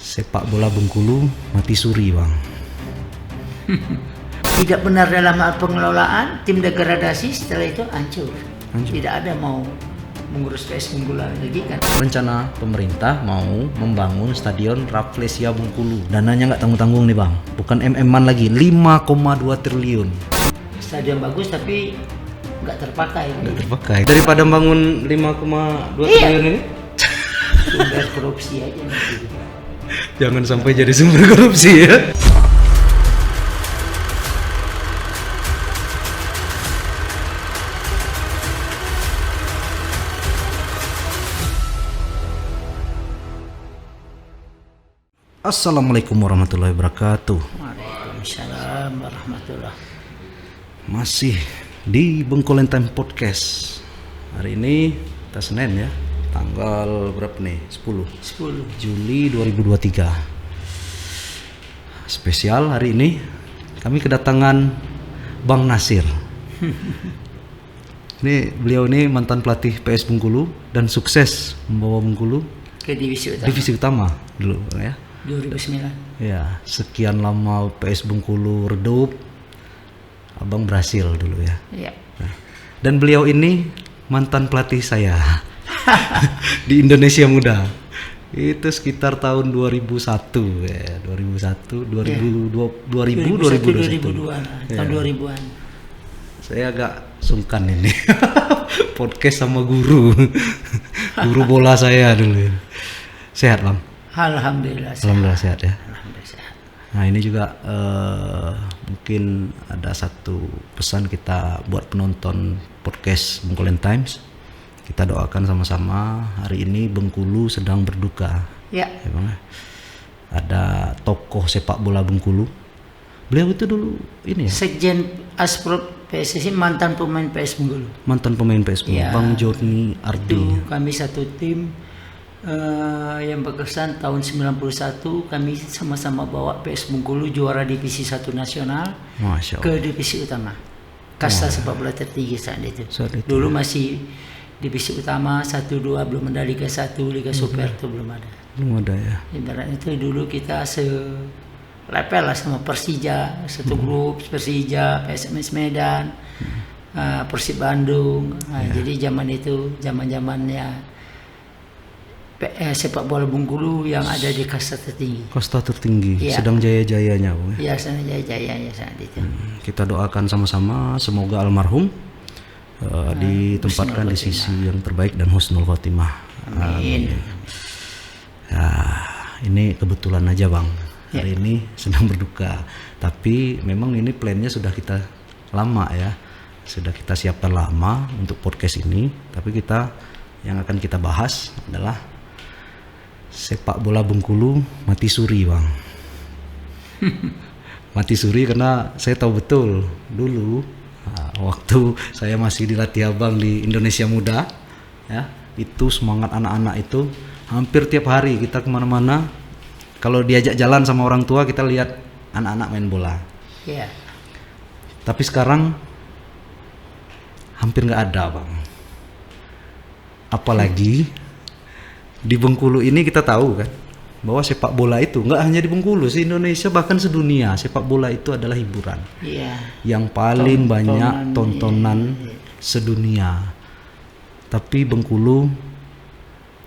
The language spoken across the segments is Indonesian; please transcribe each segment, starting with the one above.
Sepak bola Bengkulu mati suri, Bang. Tidak benar dalam hal pengelolaan, tim degradasi setelah itu hancur. Hancur. Tidak ada mau mengurus PS Bengkulu lagi kan. Rencana pemerintah mau membangun stadion Rafflesia Bengkulu. Dananya nggak tanggung-tanggung nih, Bang. Bukan MM-an lagi, 5,2 triliun. Stadion bagus tapi nggak terpakai. Nggak terpakai. Daripada bangun 5,2 triliun ini, Sumber korupsi aja nanti. jangan sampai jadi sumber korupsi ya. Assalamualaikum warahmatullahi wabarakatuh. Waalaikumsalam warahmatullah. Masih di Bengkolen Time Podcast. Hari ini kita Senin ya, tanggal berapa nih? 10 Juli 2023. Spesial hari ini kami kedatangan Bang Nasir. Beliau ini mantan pelatih PS Bengkulu dan sukses membawa Bengkulu Ke divisi utama dulu ya. 2009. Ya, sekian lama PS Bengkulu redup, Abang berhasil dulu ya. Iya. Dan beliau ini mantan pelatih saya di Indonesia Muda. Itu sekitar tahun 2001 ya, 2001, 2002, tahun 2000-an. Saya agak sungkan ini podcast sama guru bola saya dulu. Sehat, Bang? Alhamdulillah sehat. Alhamdulillah sehat ya. Alhamdulillah sehat. Nah ini juga mungkin ada satu pesan kita buat penonton podcast Bengkolen Times. Kita doakan sama-sama, hari ini Bengkulu sedang berduka. Ya. Ya, Bang. Ada tokoh sepak bola Bengkulu. Beliau itu dulu ini ya, Sekjen Asprop PSSI, mantan pemain PS Bengkulu. mantan pemain PS Bengkulu, Ya. Bang Joni Ardi. Itu kami satu tim yang berkesan tahun 91, kami sama-sama bawa PS Bengkulu juara divisi 1 nasional Masya ke Allah. divisi utama. Kasta sepak bola tertinggi saat itu. Saat itu, Dulu masih divisi utama 1-2, belum ada Liga 1, Liga Super itu belum ada. Belum ada ya. Ibaratnya itu dulu kita selepel lah sama Persija, satu grup, Persija, PSMS Medan, Persib Bandung. Nah, jadi zaman itu zaman-zamannya sepak bola Bengkulu yang ada di kasta tertinggi. Kasta tertinggi, Iya. sedang jaya-jayanya, Bang. Ya, sana jaya-jaya ya saat itu. Kita doakan sama-sama semoga almarhum ditempatkan di sisi yang terbaik dan husnul khotimah. Amin. Ya, ini kebetulan aja, Bang. Hari ini sedang berduka. Tapi memang ini plannya sudah kita lama ya. Sudah kita siapkan lama untuk podcast ini. Tapi yang akan kita bahas adalah sepak bola Bengkulu mati suri, Bang. Mati suri karena saya tahu betul dulu waktu saya masih dilatih Abang di Indonesia Muda ya, itu semangat anak-anak itu hampir tiap hari kita kemana-mana, kalau diajak jalan sama orang tua kita lihat anak-anak main bola. Ya. Tapi sekarang hampir nggak ada, Bang. Apalagi di Bengkulu ini kita tahu kan bahwa sepak bola itu nggak hanya di Bengkulu, se Indonesia bahkan sedunia sepak bola itu adalah hiburan Iya. yang paling banyak tontonan sedunia. Tapi Bengkulu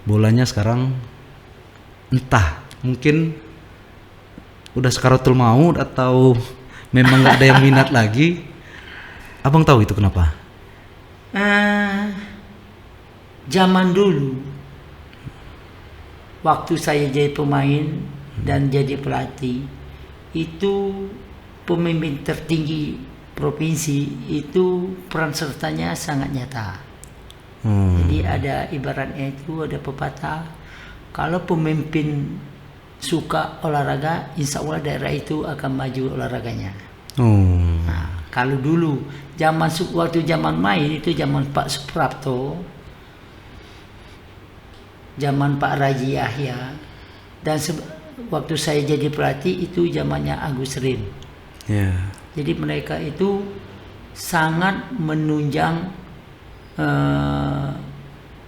bolanya sekarang entah mungkin udah sekaratul maut atau memang nggak ada yang minat lagi. Abang tahu itu kenapa? Zaman dulu waktu saya jadi pemain dan jadi pelatih, itu pemimpin tertinggi provinsi itu peran sertanya sangat nyata. Jadi ada ibaratnya itu ada pepatah, kalau pemimpin suka olahraga, insya Allah daerah itu akan maju olahraganya. Nah, kalau dulu waktu zaman main itu zaman Pak Suprapto, zaman Pak Raji Yahya, dan waktu saya jadi pelatih itu zamannya Agus Rim. Jadi mereka itu sangat menunjang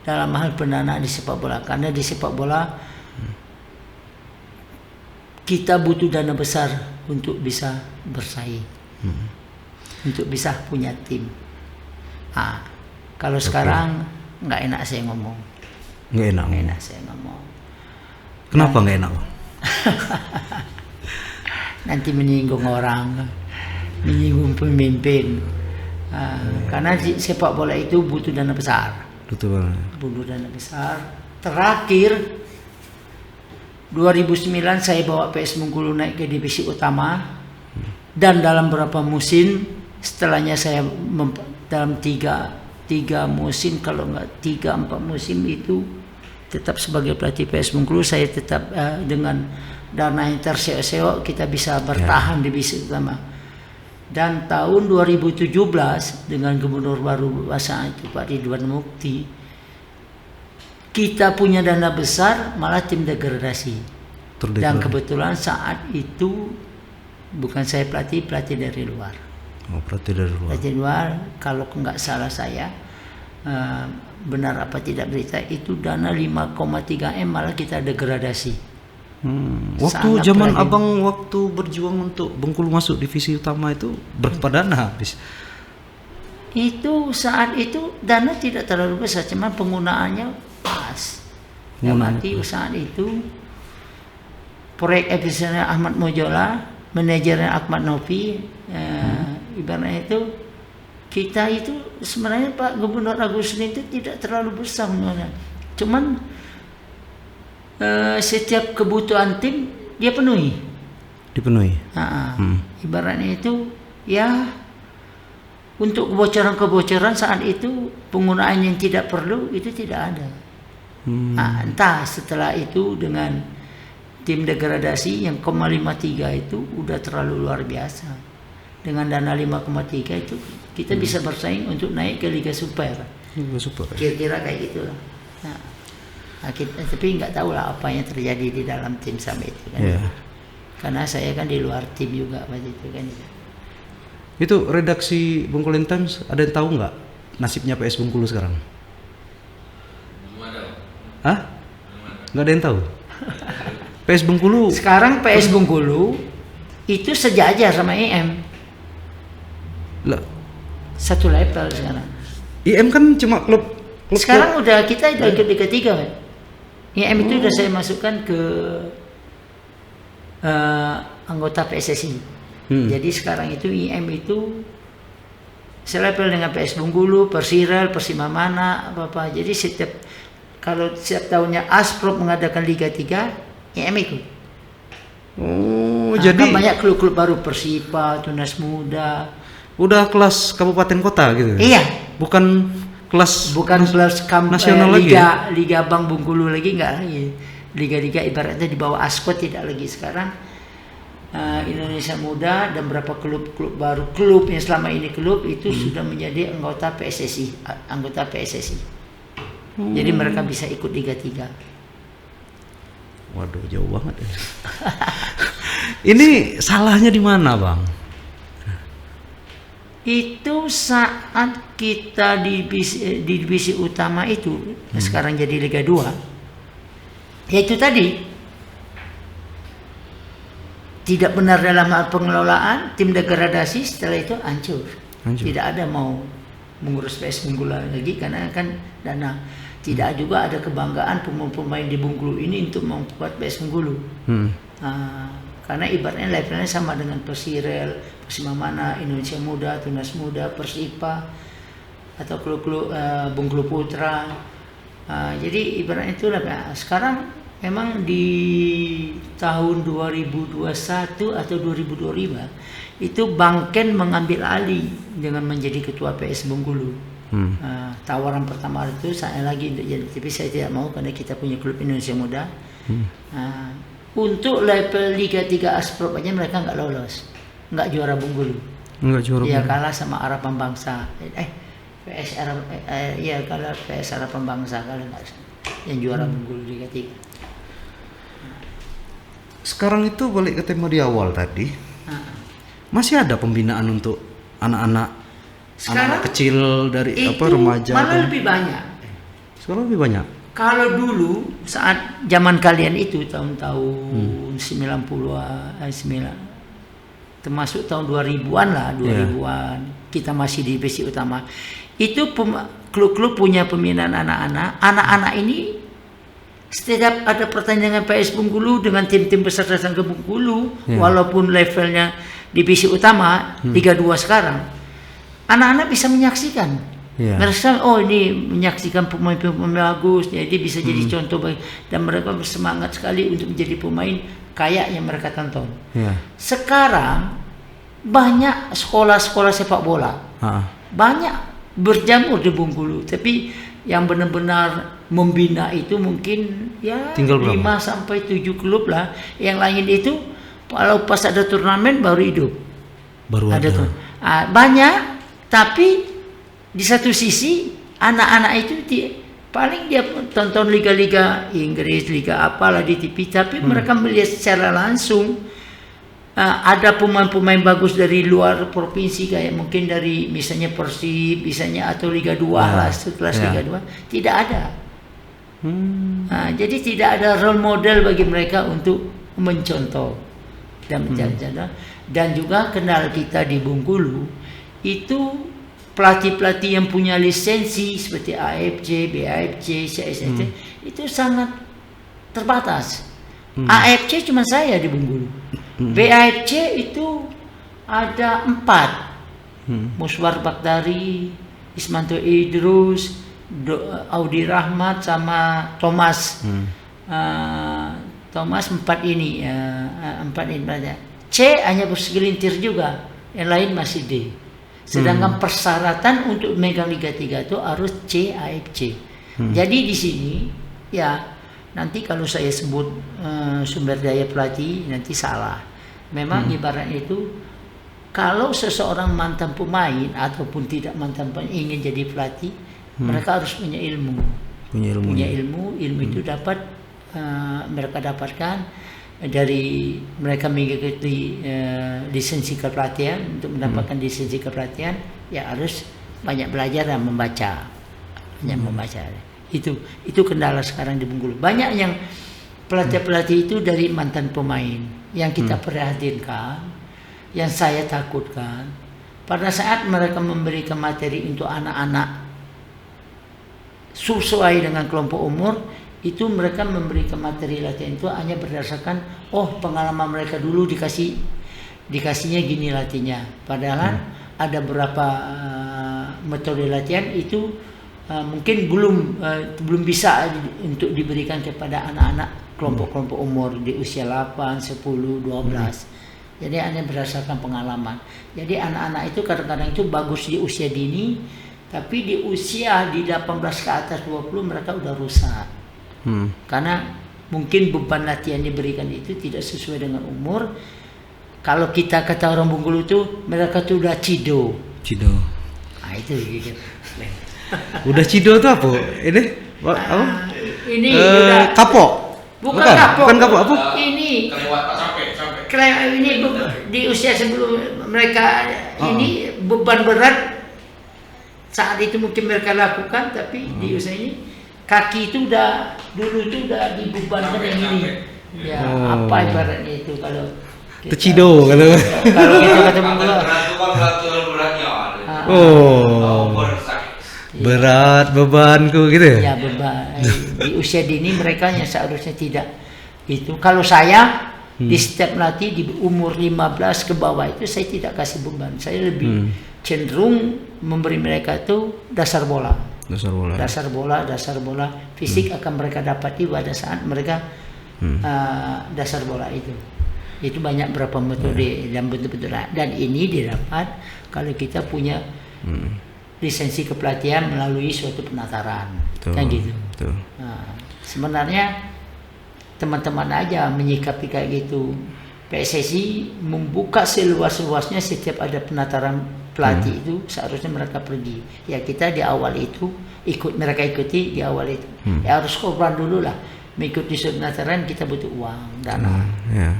dalam hal pendanaan di sepak bola, karena di sepak bola kita butuh dana besar untuk bisa bersaing, untuk bisa punya tim. Kalau sekarang nggak enak saya ngomong. Nggak enak. Nggak enak saya ngomong. Kenapa nggak enak, Bang? Nanti menyinggung orang, menyinggung pemimpin. Karena sepak bola itu butuh dana besar. Betul banget. Butuh dana besar. Terakhir 2009 saya bawa PS Bengkulu naik ke divisi utama, dan dalam beberapa musim setelahnya saya dalam tiga musim, kalau nggak 3-4 musim itu tetap sebagai pelatih PS Bengkulu. Saya tetap dengan dana yang terseok-seok kita bisa bertahan di divisi utama. Dan tahun 2017 dengan gubernur baru masa itu Pak Ridwan Mukti, kita punya dana besar, malah tim degradasi. Dan kebetulan saat itu bukan saya pelatih dari luar. Oh, pelatih dari luar. Pelatih luar, kalau nggak salah saya, benar apa tidak berita, itu dana 5,3 M malah kita degradasi. Waktu zaman abang waktu berjuang untuk Bengkulu masuk divisi utama itu berapa dana habis? Itu saat itu dana tidak terlalu besar, cuma penggunaannya pas. Mati saat itu proyek efisiennya Ahmad Mojola, manajernya Ahmad Nopi, ibaratnya itu kita itu sebenarnya Pak Gubernur Agustin itu tidak terlalu besar sebenarnya. Cuman setiap kebutuhan tim dia penuhi. Dipenuhi. Ibaratnya itu ya untuk kebocoran-kebocoran saat itu penggunaan yang tidak perlu itu tidak ada. Entah setelah itu dengan tim degradasi yang 0,53 itu udah terlalu luar biasa. Dengan dana 5,3 itu kita bisa bersaing untuk naik ke Liga Super. Kira-kira kayak gitulah. Tapi nggak tahu lah apa yang terjadi di dalam tim sampai itu kan. Karena saya kan di luar tim juga waktu itu kan. Itu redaksi Bengkulu Times ada yang tahu nggak nasibnya PS Bengkulu sekarang? Hah? Nggak ada yang tahu. PS Bengkulu. Sekarang PS Bengkulu itu sejajar sama IM. Satu level sekarang. IM kan cuma klub sekarang udah kita udah ke ketiga kan. IM itu udah saya masukkan ke anggota PSSI. Jadi sekarang itu IM itu selevel dengan PS Bengkulu, Persirel, Persimamana, apa-apa. Jadi kalau setiap tahunnya Asprop mengadakan Liga 3, IM ikut. Jadi kan banyak klub-klub baru, Persipa, Tunas Muda. Udah kelas kabupaten kota gitu. Iya. Bukan kelas nasional lagi. Liga Bank Bengkulu lagi enggak lagi. Liga-liga ibaratnya di bawah Asko tidak lagi sekarang. Indonesia Muda dan beberapa klub-klub baru, klub yang selama ini itu sudah menjadi anggota PSSI. Jadi mereka bisa ikut Liga 3. Waduh, jauh banget ya. Ini salahnya di mana, Bang? Itu saat kita di divisi utama itu, sekarang jadi Liga 2. Ya itu tadi, tidak benar dalam hal pengelolaan, tim degradasi, setelah itu hancur. Tidak ada mau mengurus PS Bengkulu lagi karena kan dana. Tidak juga ada kebanggaan pemain di Bengkulu ini untuk membuat PS Bengkulu. Karena ibaratnya levelnya sama dengan Persirel, Persimamana, Indonesia Muda, Tunas Muda, Persipa, atau klub-klub Bengkulu Putra. Jadi ibaratnya itu sekarang memang di tahun 2021 atau 2025 itu Bangken mengambil alih dengan menjadi ketua PS Bengkulu. Tawaran pertama itu saya lagi untuk jadi, tapi saya tidak mau karena kita punya klub Indonesia Muda. Untuk level Liga 3 Asprop aja mereka nggak lolos, nggak juara Bengkulu. Dia kalah sama Harapan Bangsa. PS Harapan Bangsa kalau nggak yang juara Bengkulu Liga 3. Sekarang itu balik ke tema di awal tadi, masih ada pembinaan untuk anak-anak kecil dari remaja. Malah lebih banyak. Sekarang lebih banyak. Kalau dulu saat zaman kalian itu tahun-tahun 90-an, termasuk tahun 2000-an lah, 2000-an, kita masih di divisi utama. Itu klub-klub punya pembinaan anak-anak. Anak-anak ini setiap ada pertandingan PS Bengkulu dengan tim-tim besar datang ke Bengkulu, walaupun levelnya divisi utama, Liga 2 sekarang, anak-anak bisa menyaksikan. Mereka ini menyaksikan pemain-pemain bagus, jadi bisa jadi contoh bagi, dan mereka bersemangat sekali untuk menjadi pemain kayak yang mereka tonton. Sekarang banyak sekolah-sekolah sepak bola, banyak berjamur di Bengkulu, tapi yang benar-benar membina itu mungkin ya 5 sampai 7 klub lah. Yang lain itu kalau pas ada turnamen baru hidup. Baru ada tuh. Banyak, tapi di satu sisi anak-anak itu paling dia tonton liga-liga Inggris, liga apalah di TV, tapi mereka melihat secara langsung ada pemain-pemain bagus dari luar provinsi, kayak mungkin dari misalnya Persib, misalnya, atau Liga 2 lah, kelas Liga 2, tidak ada. Jadi tidak ada role model bagi mereka untuk mencontoh dan menjaga. Dan juga kendala kita di Bengkulu itu pelatih-pelatih yang punya lisensi seperti AFC, BAFC, CSST itu sangat terbatas. AFC cuma saya di Bengkulu. BAFC itu ada 4. Muswar Bakdari, Ismanto Idrus, Audi Rahmat, sama Thomas. Thomas 4 ini. 4 ini banyak. C hanya bersegelintir juga, yang lain masih D. Sedangkan persyaratan untuk megang Liga 3 itu harus C AFC. Jadi di sini ya nanti kalau saya sebut sumber daya pelatih nanti salah. Memang ibaratnya itu kalau seseorang mantan pemain ataupun tidak mantan pemain ingin jadi pelatih, mereka harus punya ilmu. Punya ilmu itu dapat mereka dapatkan dari mereka mengikuti lisensi kepelatihan. Untuk mendapatkan lisensi kepelatihan ya harus banyak belajar dan membaca, itu kendala sekarang di Bengkulu. Banyak yang pelatih-pelatih itu dari mantan pemain. Yang kita prihatinkan, yang saya takutkan, pada saat mereka memberikan materi untuk anak-anak sesuai dengan kelompok umur, itu mereka memberikan materi latihan itu hanya berdasarkan pengalaman mereka dulu dikasihnya gini latihnya. Padahal ada beberapa metode latihan itu mungkin belum bisa untuk diberikan kepada anak-anak kelompok-kelompok umur di usia 8, 10, 12. Jadi hanya berdasarkan pengalaman. Jadi anak-anak itu kadang-kadang itu bagus di usia dini, tapi di usia di 18 ke atas 20 mereka udah rusak. Karena mungkin beban latihan diberikan itu tidak sesuai dengan umur. Kalau kita kata orang Bengkulu itu mereka tuh udah cido. Itu gitu. Udah cido itu apa? Ini apa? Ini udah kapok. Bukan kapok apa? Ini sampai. Ini di usia sebelum mereka ini beban berat saat itu mungkin mereka lakukan, tapi di usia ini kaki itu dulu itu udah dibebankan yang ini. Ya, apa ibaratnya itu kalau Tecido kalau kita kata Bengkulu. Berat bebanku gitu ya. Ya beban. Di usia dini mereka yang seharusnya tidak itu. Kalau saya di setiap latih di umur 15 ke bawah itu saya tidak kasih beban. Saya lebih cenderung memberi mereka itu dasar bola. Dasar bola fisik akan mereka dapati pada saat mereka dasar bola itu banyak berapa metode dan betul-betul, dan ini didapat kalau kita punya lisensi kepelatihan melalui suatu penataran. Kan gitu. Sebenarnya teman-teman aja menyikapi kayak gitu. PSSI membuka seluas-luasnya setiap ada penataran pelatih itu seharusnya mereka pergi. Ya kita di awal itu mereka ikuti di awal itu. Ya harus korban dulu lah. Mengikuti penataran kita butuh uang, dana.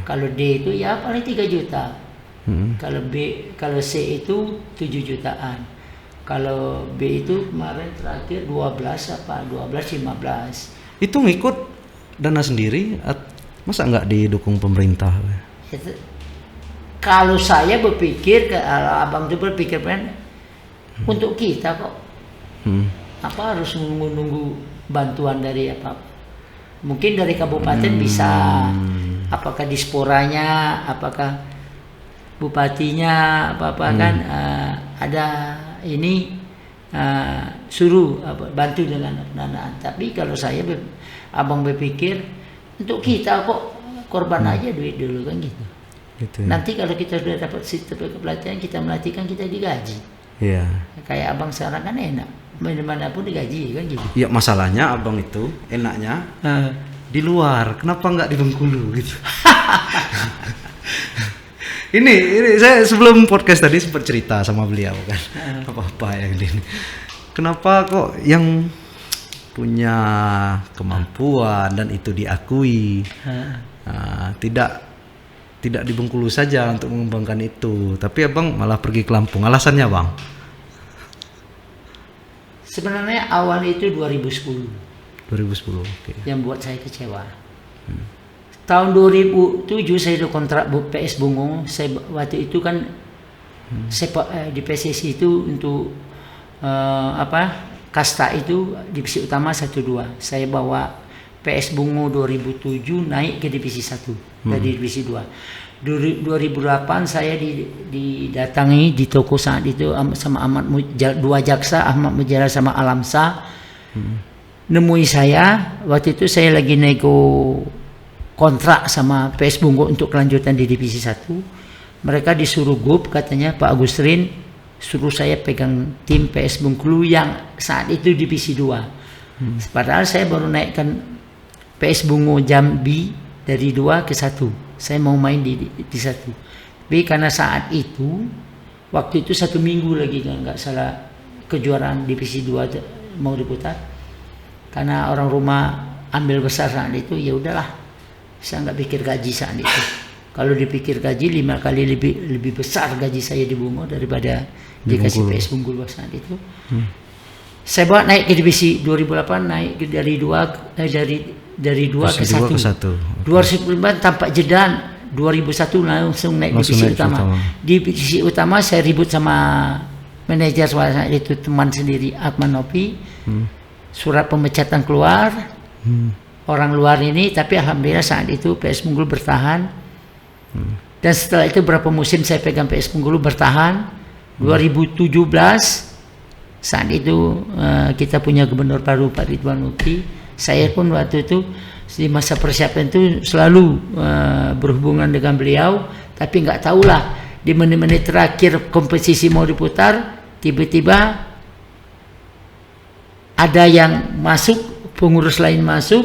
Kalau D itu ya paling 3 juta. Kalau C itu 7 jutaan. Kalau B itu kemarin terakhir 12 15. Itu ngikut dana sendiri, masa nggak didukung pemerintah? Kalau saya berpikir, kalau abang itu berpikir kan untuk kita kok, apa harus nunggu bantuan dari apa? Mungkin dari kabupaten bisa, apakah disporanya, apakah bupatinya, apa kan ada ini suruh bantu dengan pendanaan. Tapi kalau saya abang berpikir untuk kita kok korban aja duit dulu kan gitu. Nanti kalau kita sudah dapat sistem kepelatihan, kita melatihkan, kita digaji. Iya. Kayak abang sekarang kan enak, mana pun digaji kan gitu. Iya, masalahnya abang itu enaknya di luar, kenapa nggak di Bengkulu gitu? ini saya sebelum podcast tadi sempat cerita sama beliau kan, apa yang ini. Kenapa kok yang punya kemampuan dan itu diakui, tidak di Bengkulu saja untuk mengembangkan itu, tapi abang malah pergi ke Lampung. Alasannya bang? Sebenarnya awal itu 2010. 2010, oke. Yang buat saya kecewa. Tahun 2007 saya udah kontrak PS Bungo. Saya waktu itu kan saya di PSSI itu untuk kasta itu divisi utama 1-2. Saya bawa PS Bungo 2007 naik ke divisi 1 dari divisi 2. 2008 saya didatangi di toko saat itu sama dua jaksa, Ahmad Mujara sama Alamsa. Nemui saya, waktu itu saya lagi nego kontrak sama PS Bungo untuk kelanjutan di divisi 1. Mereka disuruh grup, katanya Pak Agustin suruh saya pegang tim PS Bengkulu yang saat itu divisi 2. Padahal saya baru naikkan PS Bungo Jambi dari 2 ke 1. Saya mau main di 1. Tapi karena saat itu, waktu itu 1 minggu lagi kan nggak salah kejuaraan divisi 2 mau diputar. Karena orang rumah ambil besar saat itu, ya udahlah, saya nggak pikir gaji saat itu. Kalau dipikir gaji 5 kali lebih besar gaji saya di Bungo daripada dikasih PS Bengkulu saat itu. Saya bawa naik ke divisi 2008, naik dari 2 ke 1. 2009 tanpa jeda, 2001 langsung naik divisi utama. Divisi utama saya ribut sama manajer saat itu, teman sendiri Akman Nopi. Surat pemecatan keluar. Orang luar ini, tapi alhamdulillah saat itu PS Bengkulu bertahan. Dan setelah itu berapa musim saya pegang PS Bengkulu bertahan. 2017 saat itu kita punya gubernur baru Pak Ridwan Mukti. Saya pun waktu itu di masa persiapan itu selalu berhubungan dengan beliau, tapi nggak tahulah di menit-menit terakhir kompetisi mau diputar, tiba-tiba ada yang masuk, pengurus lain masuk,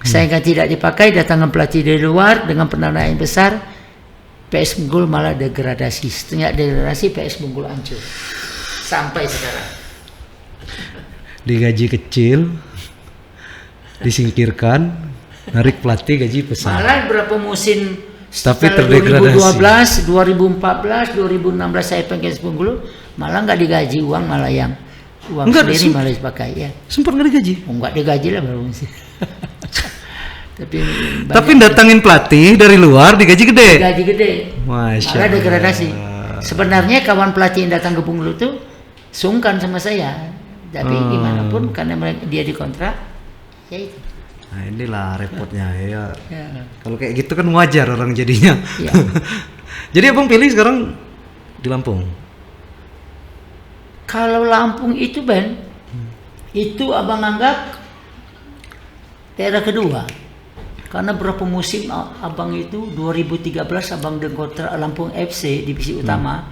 sayangnya tidak dipakai, datangkan pelatih dari luar dengan pendanaan yang besar, PS Bengkulu malah degradasi. Setelah degradasi, PS Bengkulu hancur sampai sekarang. Digaji kecil, disingkirkan, narik pelatih gaji besar. Malah berapa musim tapi terdegradasi. 2012, 2014, 2016 saya pengen Bengkulu, malah nggak digaji uang, malah yang uang enggak, sendiri malah dipakai ya. Sempat nggak digaji? Nggak digaji lah baru musim. Tapi datangin pelatih dari luar digaji gede. Gaji gede. Masya malah degradasi. Sebenarnya kawan pelatih yang datang ke Bengkulu itu sungkan sama saya, tapi gimana pun karena dia dikontrak, ya itu. Nah inilah repotnya ya. Kalau kayak gitu kan wajar orang jadinya. Ya. Jadi abang pilih sekarang di Lampung. Kalau Lampung itu Ben, itu abang anggap daerah kedua. Karena berapa musim abang itu 2013 abang dikontrak Lampung FC divisi utama.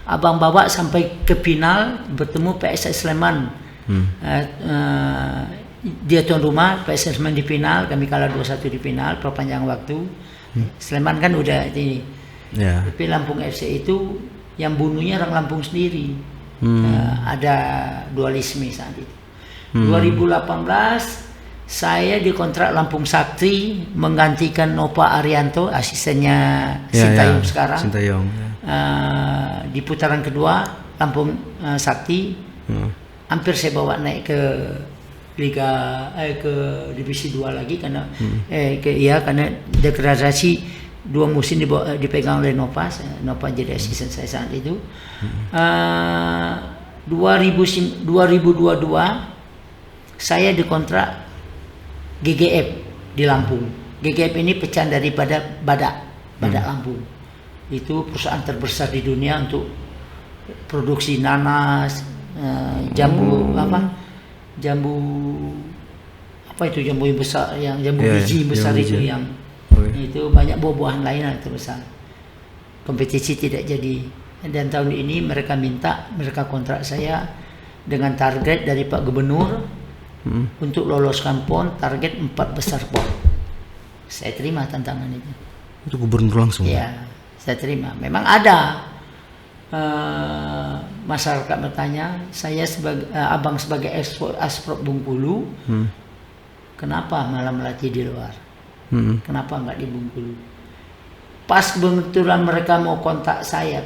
Abang bawa sampai ke final bertemu PSS Sleman. Dia tuan rumah, PSS Sleman di final, kami kalah 2-1 di final perpanjangan waktu. Sleman kan udah ini. Yeah. Tapi Lampung FC itu yang bunuhnya orang Lampung sendiri. Ada dualisme saat itu. 2018 saya dikontrak Lampung Sakti menggantikan Nova Arianto, asistennya Sintayong sekarang. Sintayong. Di putaran kedua Lampung Sakti hampir saya bawa naik ke ke divisi 2 lagi karena karena degradasi 2 musim dipegang oleh Nova jadi asisten saya saat itu. 2022 saya dikontrak GGF di Lampung. GGF ini pecahan daripada Badak Lampung. Itu perusahaan terbesar di dunia untuk produksi nanas, jambu jambu yang besar, yang jambu biji besar itu yang itu banyak buah-buahan lain terbesar. Kompetisi tidak jadi, dan tahun ini mereka kontrak saya dengan target dari Pak Gubernur untuk loloskan PON, target 4 besar PON. Saya terima tantangan itu. Itu gubernur langsung? Ya, saya terima. Memang ada masyarakat bertanya, saya abang sebagai Asprop Bengkulu, kenapa malah melatih di luar? Kenapa nggak di Bengkulu? Pas kebetulan mereka mau kontak saya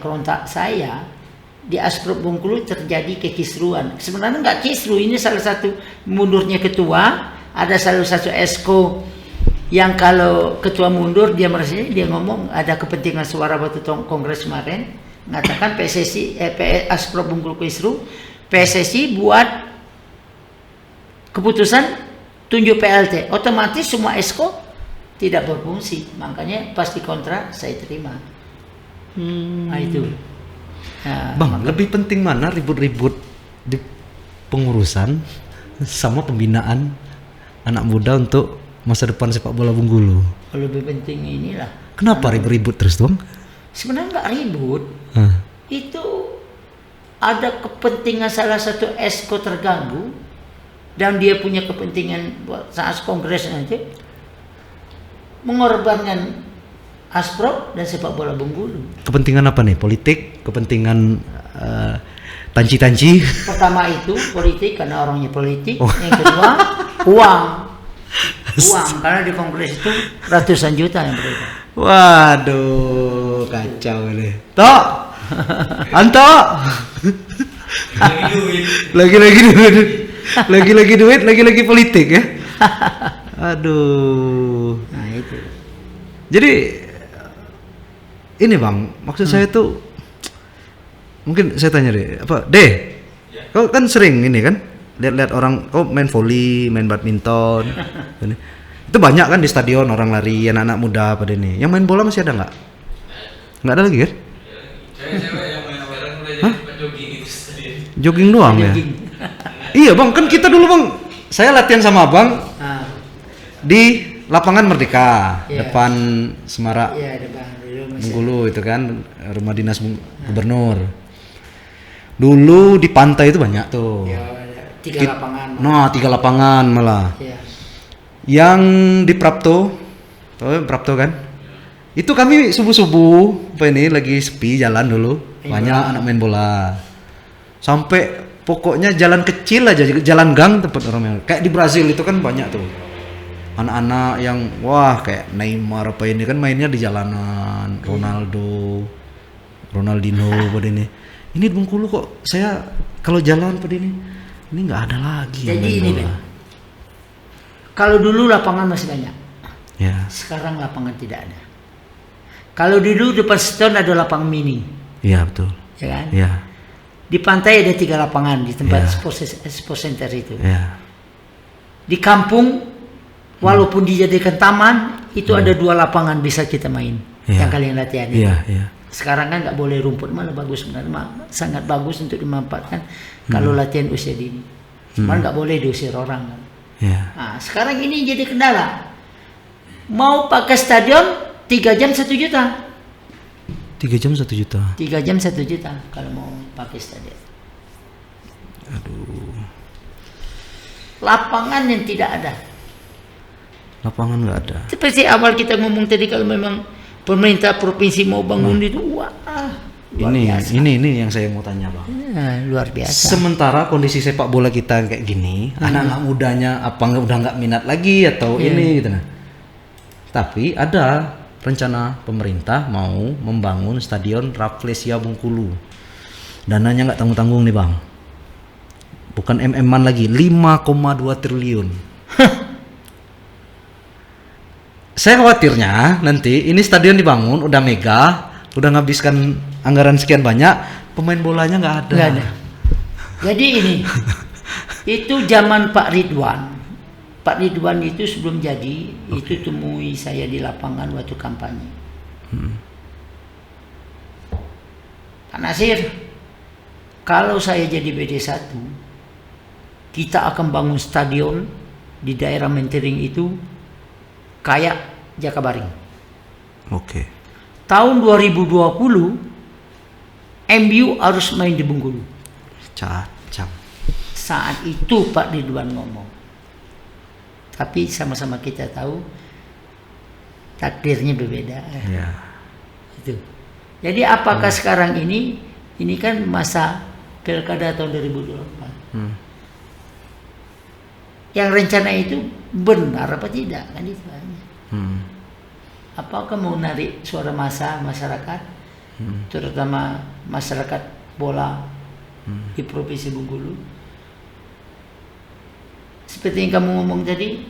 di Asprop Bengkulu terjadi kekisruan. Sebenarnya nggak kisru, ini salah satu mundurnya ketua, ada salah satu esko yang kalau ketua mundur dia ngomong ada kepentingan suara waktu kongres kemarin. Mengatakan PSSI Asprop Bengkulu kisru, PSSI buat keputusan tunjuk PLT, otomatis semua esko tidak berfungsi. Makanya pas dikontrak saya terima. Nah itu. Nah, Bang, lebih penting mana ribut-ribut di pengurusan sama pembinaan anak muda untuk masa depan sepak bola Bengkulu? Lebih penting inilah. Kenapa ribut-ribut terus, Bang? Sebenarnya nggak ribut, itu ada kepentingan salah satu esko terganggu dan dia punya kepentingan saat kongres nanti mengorbankan Asprop dan sepak bola Bengkulu. Kepentingan apa nih? Politik? Kepentingan tanci-tanci? Pertama itu politik karena orangnya politik. Yang kedua uang karena di kongres itu ratusan juta yang beredar. Waduh, kacau ini. Tok, Anto, lagi-lagi duit, lagi-lagi politik ya. Aduh. Nah itu. Jadi ini Bang, maksud saya tuh mungkin saya tanya deh, kau kan sering ini kan lihat-lihat orang kau main volley, main badminton, itu banyak kan di stadion orang lari, anak-anak muda pada ini. Yang main bola masih ada nggak? Nggak ada lagi kan? Cewek-cewek yang main bareng udah jadi jogging itu stadion. Jogging doang ya? Iya Bang, kan kita dulu Bang, saya latihan sama Abang di lapangan Merdeka, depan Semarak, Bengkulu itu kan, rumah dinas Gubernur. Dulu di pantai itu banyak tuh. 3 lapangan. Nah, 3 lapangan malah. Ya. Yang di Prapto, tahu Prapto kan? Itu kami subuh-subuh, lagi sepi jalan dulu, banyak anak main bola. Sampai pokoknya jalan kecil aja, jalan gang tempat orang main. Kayak di Brazil itu kan banyak tuh. Anak-anak yang kayak Neymar ini kan mainnya di jalanan, Ronaldinho pada ini. Ini di Bengkulu kok saya kalau jalan pada ini nggak ada lagi. Jadi ini kalau dulu lapangan masih banyak, sekarang lapangan tidak ada. Kalau dulu depan stadion ada lapangan mini, betul, ya kan? Di pantai ada 3 lapangan di tempat sport center itu. Di kampung, walaupun dijadikan taman, itu ada 2 lapangan bisa kita main, yang kalian latihan. Sekarang kan nggak boleh, rumput malah bagus sebenarnya, sangat bagus untuk dimanfaatkan kalau latihan usia dini. Cuman nggak boleh diusir orang kan. Nah, sekarang ini jadi kendala. Mau pakai stadion 3 jam 1 juta. 3 jam 1 juta. 3 jam 1 juta kalau mau pakai stadion. Aduh. Lapangan yang tidak ada. Lapangan nggak ada. Seperti awal kita ngomong tadi, kalau memang pemerintah provinsi mau bangun itu, luar biasa. Ini yang saya mau tanya Bang. Luar biasa. Sementara kondisi sepak bola kita kayak gini, anak-anak mudanya udah nggak minat lagi atau ini gitu nah. Tapi ada rencana pemerintah mau membangun stadion Rafflesia Bengkulu. Dananya nggak tanggung-tanggung nih Bang. bukan MM-an lagi, 5,2 triliun. Saya khawatirnya nanti ini stadion dibangun udah mega, udah ngabiskan anggaran sekian banyak, pemain bolanya nggak ada. Nggak ada. Jadi ini itu zaman Pak Ridwan. Pak Ridwan itu sebelum jadi itu temui saya di lapangan waktu kampanye. Pak Nasir, kalau saya jadi BD1, kita akan bangun stadion di daerah Mentering itu kayak Jakabaring. Oke. Tahun 2020 MU harus main di Bengkulu. Cacam. Saat itu Pak Ridwan ngomong. Tapi sama-sama kita tahu takdirnya berbeda. Ya. Itu. Jadi apakah sekarang ini kan masa Pilkada tahun 2024. Yang rencana itu benar apa tidak kan itu aja. Apakah mau narik suara masyarakat, terutama masyarakat bola di Provinsi Bengkulu? Seperti yang kamu ngomong tadi,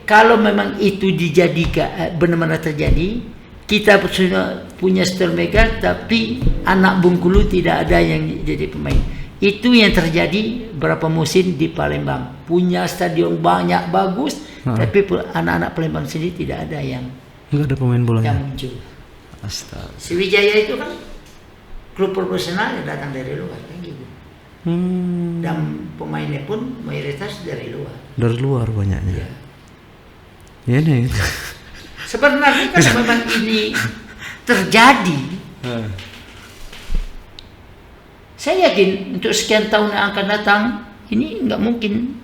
kalau memang itu dijadikan benar-benar terjadi, kita sudah punya stadion mega, tapi anak Bengkulu tidak ada yang jadi pemain. Itu yang terjadi berapa musim di Palembang. Punya stadion banyak bagus, tapi anak-anak Palembang sendiri tidak ada yang Nggak ada pemain bolanya. yang muncul. Astaga. Sriwijaya itu kan klub profesional yang datang dari luar kan gitu. Dan pemainnya pun mayoritas dari luar. Dari luar banyaknya. Ya. Ya nih. Sebenarnya kan memang ini terjadi. Saya yakin untuk sekian tahun yang akan datang ini nggak mungkin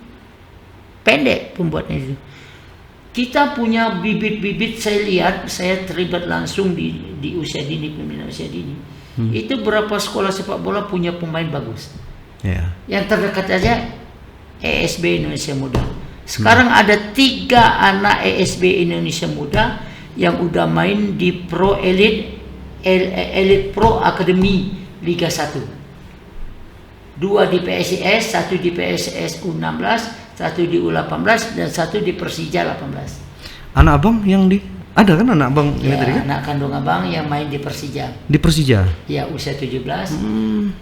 pendek pembuatnya itu. Kita punya bibit-bibit, saya lihat, saya terlibat langsung di usia dini, pembinaan usia dini. Itu berapa sekolah sepak bola punya pemain bagus. Ya. Yang terdekat aja ESB Indonesia Muda. Sekarang ada 3 anak ESB Indonesia Muda yang udah main di Pro Elite Pro Academy Liga 1. 2 di PSIS, 1 di PSIS U16, 1 di U18 dan 1 di Persija 18. Anak abang yang ada kan anak abang ini Ya, tadi kan? anak kandung abang yang main di Persija. Di Persija. Ya, usia 17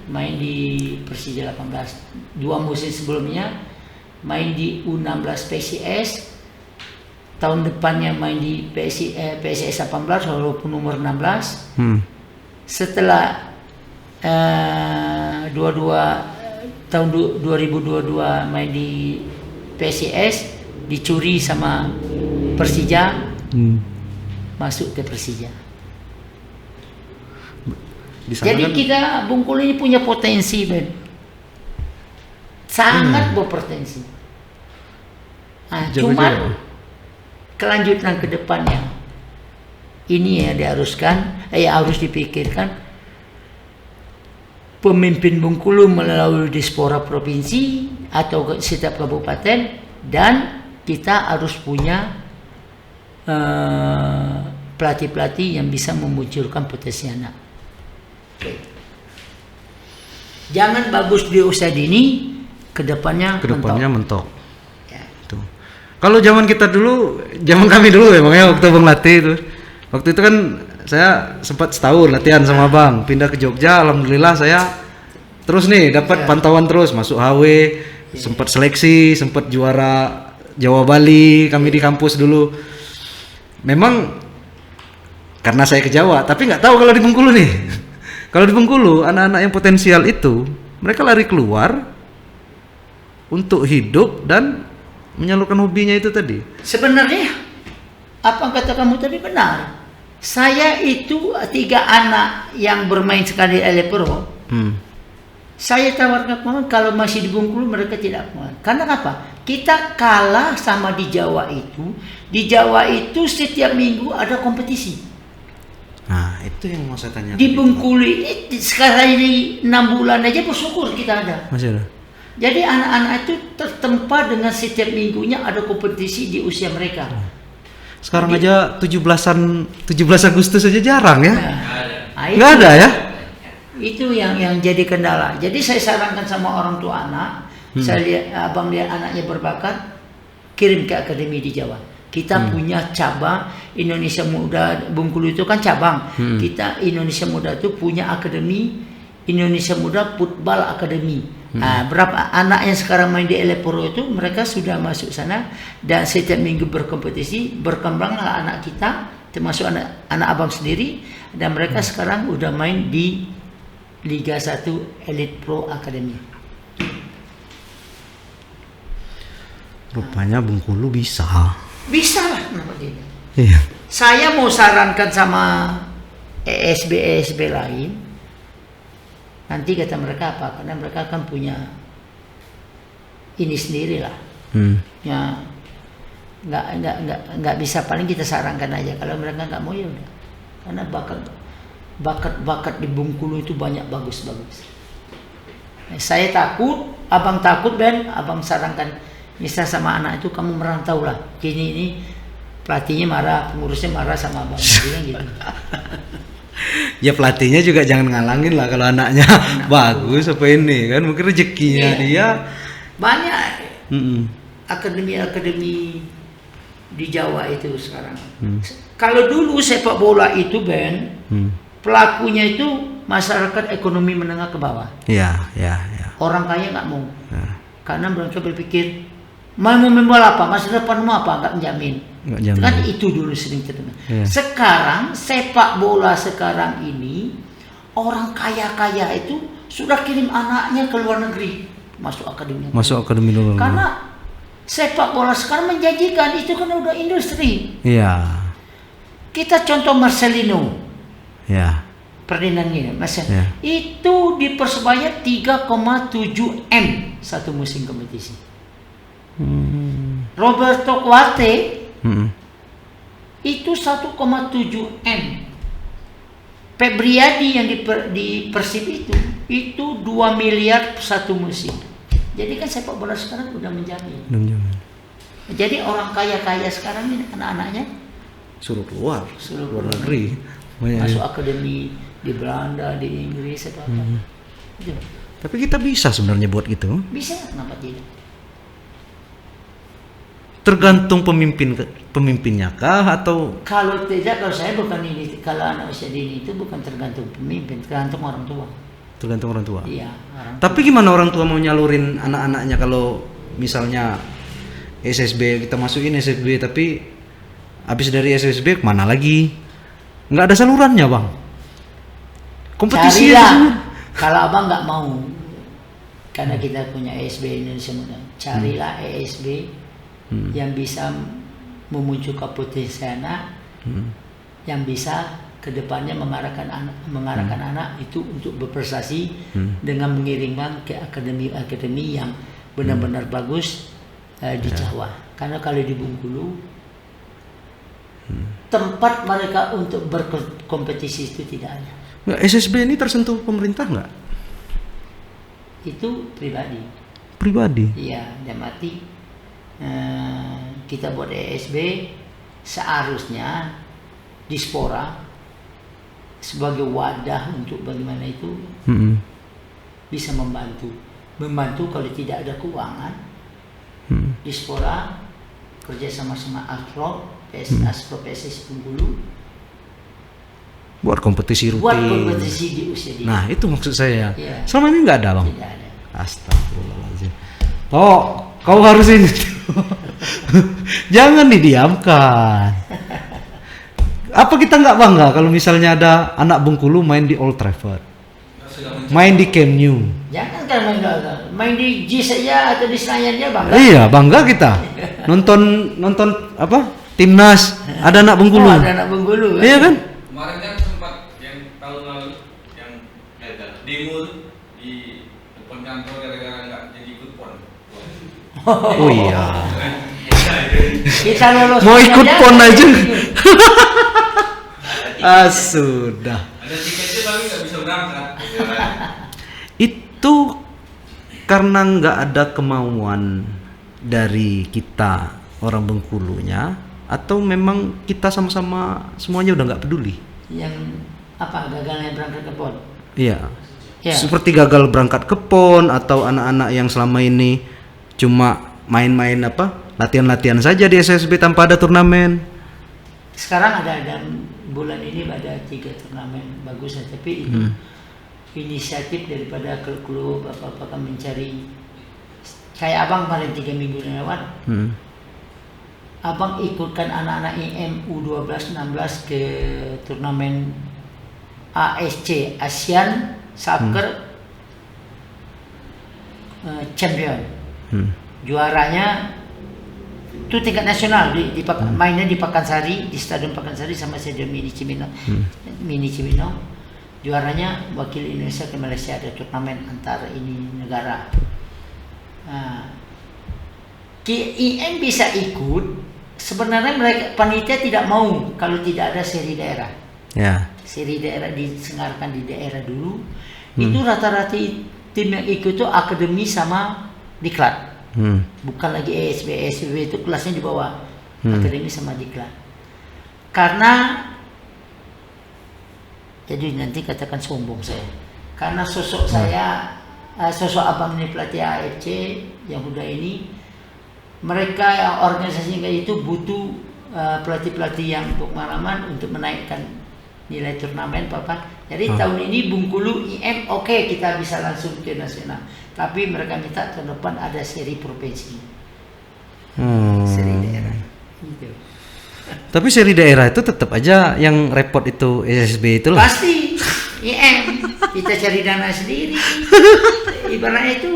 main di Persija 18. 2 musim sebelumnya main di U16 PSIS. Tahun depannya main di PSIS 18 walaupun umur 16. Setelah tahun 2022 main di PSIS, dicuri sama Persija, masuk ke Persija. Jadi kan kita Bengkulu ini punya potensi, Ben. Sangat berpotensi. Nah, cuman kelanjutan ke depannya ini ya diharuskan, harus dipikirkan pemimpin Bengkulu melalui diaspora provinsi atau setiap kabupaten, dan kita harus punya pelatih-pelatih yang bisa memunculkan potensi anak. Jangan bagus di usia dini, kedepannya mentok. Ya. Tuh. Kalau zaman kita dulu, zaman kami dulu ya bang ya, waktu bang latih itu, waktu itu kan saya sempat setahun latihan sama bang, pindah ke Jogja, alhamdulillah saya terus nih dapat pantauan terus, masuk HW, sempat seleksi, sempat juara Jawa Bali kami di kampus dulu. Memang karena saya ke Jawa, tapi nggak tahu kalau di Bengkulu nih. Kalau di Bengkulu anak-anak yang potensial itu mereka lari keluar untuk hidup dan menyalurkan hobinya itu tadi. Sebenarnya apa kata kamu tadi benar. Saya itu 3 anak yang bermain sekali di Pro. Saya tawarkan pemain, kalau masih di Bengkulu mereka tidak mau. Karena apa? Kita kalah sama di Jawa itu. Di Jawa itu setiap minggu ada kompetisi. Nah itu yang mau saya tanya. Di Bengkulu ini sekarang ini 6 bulan aja bersyukur kita ada. Masih ada. Jadi anak-anak itu tertempa dengan setiap minggunya ada kompetisi di usia mereka. Sekarang aja 17 Agustus aja jarang ya. Nah, Nggak ada ya? Itu yang jadi kendala. Jadi saya sarankan sama orang tua anak, saya lihat abang lihat anaknya berbakat, kirim ke akademi di Jawa. Kita punya cabang Indonesia Muda Bengkulu itu kan cabang. Kita Indonesia Muda itu punya akademi Indonesia Muda Football Academy. Nah, berapa anak yang sekarang main di Eleporo itu mereka sudah masuk sana dan setiap minggu berkompetisi, berkembanglah anak kita termasuk anak abang sendiri dan mereka sekarang udah main di Liga 1 Elite Pro Academy. Rupanya Bengkulu bisa. Bisa lah kenapa tidak. Iya. Saya mau sarankan sama ESB lain. Nanti kata mereka apa? Karena mereka akan punya ini sendiri lah. Ya nggak bisa, paling kita sarankan aja. Kalau mereka nggak mau ya udah. Karena bakat di Bengkulu itu banyak bagus-bagus. Saya takut, abang takut Ben, abang sarankan misal sama anak itu kamu merantau lah. Ini pelatihnya marah, pengurusnya marah sama abang gitu. Ya pelatihnya juga jangan ngalangin lah kalau anaknya bagus apa ini kan mungkin rezekinya dia banyak. Akademi di Jawa itu sekarang. Kalau dulu sepak bola itu Ben, pelakunya itu masyarakat ekonomi menengah ke bawah. Ya. Orang kaya nggak mau, karena mereka berpikir mau main bola apa, masa depanmu apa, nggak menjamin. Kan itu dulu sering terdengar. Sekarang sepak bola sekarang ini orang kaya itu sudah kirim anaknya ke luar negeri masuk akademi luar negeri. Karena sepak bola sekarang menjanjikan, itu kan udah industri. Iya. Kita contoh Marcelino. Ya. Ferdinandnya, itu di Persebaya 3,7 M satu musim kompetisi. Roberto Cuarte itu 1,7 M. Febriadi yang di Persib itu 2 miliar satu musim. Jadi kan sepak bola sekarang udah menjamin. Jadi orang kaya sekarang ini anak-anaknya suruh keluar negeri. Masuk akademi di Belanda, di Inggris atau apa. Tapi kita bisa sebenarnya buat gitu. Bisa, kenapa tidak? Tergantung pemimpinnya kah atau kalau saya bukan ini, kalau anak usia dini itu bukan tergantung pemimpin, tergantung orang tua. Iya, tapi gimana orang tua mau nyalurin anak-anaknya kalau misalnya SSB kita masukin SSB tapi habis dari SSB kemana lagi? Nggak ada salurannya bang. Kompetisi kalau abang nggak mau, karena kita punya ESB Indonesia Muda, carilah ESB yang bisa memunculkan potensi anak, yang bisa kedepannya mengarahkan anak itu untuk berprestasi dengan mengirimkan ke akademi yang benar-benar bagus di Jawa. Karena kalau di Bengkulu tempat mereka untuk berkompetisi itu tidak ada. Nggak, SSB ini tersentuh pemerintah nggak? Itu pribadi. Iya, dan mati. Kita buat ESB seharusnya Dispora sebagai wadah untuk bagaimana itu bisa membantu kalau tidak ada keuangan. Dispora kerja sama Astro PSS Bengkulu buat kompetisi rutin. Di usia dini. Nah itu maksud saya. Yeah. Selama ini nggak ada bang. Tidak ada. Astagfirullahaladzim. Kau harus ini. Jangan didiamkan. Apa kita nggak bangga kalau misalnya ada anak Bengkulu main di Old Trafford, main di Camp Nou? Jangan kan main di G saja atau di Senayan dia bangga. Iya bangga kita. Nonton apa? Timnas ada anak Bengkulu. Ada anak Bengkulu. Iya kan? Kemarin kan sempat yang tahun lalu yang demo di depan kantor gara-gara nggak jadi ikut pon. Oh iya. Kita lolos. Mau ikut pon aja. Sudah. Ada tiketnya tapi nggak bisa berangkat. Itu karena nggak ada kemauan dari kita orang Bengkulunya, atau memang kita sama-sama semuanya udah nggak peduli? Yang apa gagalnya berangkat ke pon? Iya. Ya. Seperti gagal berangkat ke PON atau anak-anak yang selama ini cuma main-main latihan-latihan saja di SSB tanpa ada turnamen. Sekarang ada dan bulan ini ada 3 turnamen bagus ya, tapi itu inisiatif daripada klub-klub apa kan mencari. Kayak abang kemarin 3 minggu lewat, abang ikutkan anak-anak IM U12 16 ke turnamen ASC Asian Soccer Champion. Juaranya itu tingkat nasional mainnya di Pakansari, di Stadion Pakansari sama Stadion Mini Cibinong. Juaranya wakil Indonesia ke Malaysia, ada turnamen antar ini negara. IM bisa ikut, sebenarnya mereka panitia tidak mau kalau tidak ada seri daerah. Ya. Seri daerah disengarkan di daerah dulu. Itu rata-rata tim yang ikut itu akademi sama diklat. Bukan lagi ESB itu kelasnya di bawah. Akademi sama diklat. Karena jadi nanti katakan sombong saya. Karena sosok saya, sosok abang ini pelatih AFC yang udah ini, mereka yang organisasinya itu butuh pelatih-pelatih yang pengalaman untuk menaikkan nilai turnamen Papa. Jadi tahun ini Bengkulu IM oke, kita bisa langsung ke nasional. Tapi mereka minta tahun depan ada seri provinsi. Seri daerah. Gitu. Tapi seri daerah itu tetap aja yang repot itu SSB itu lah. Pasti IM kita cari dana sendiri. Ibaratnya itu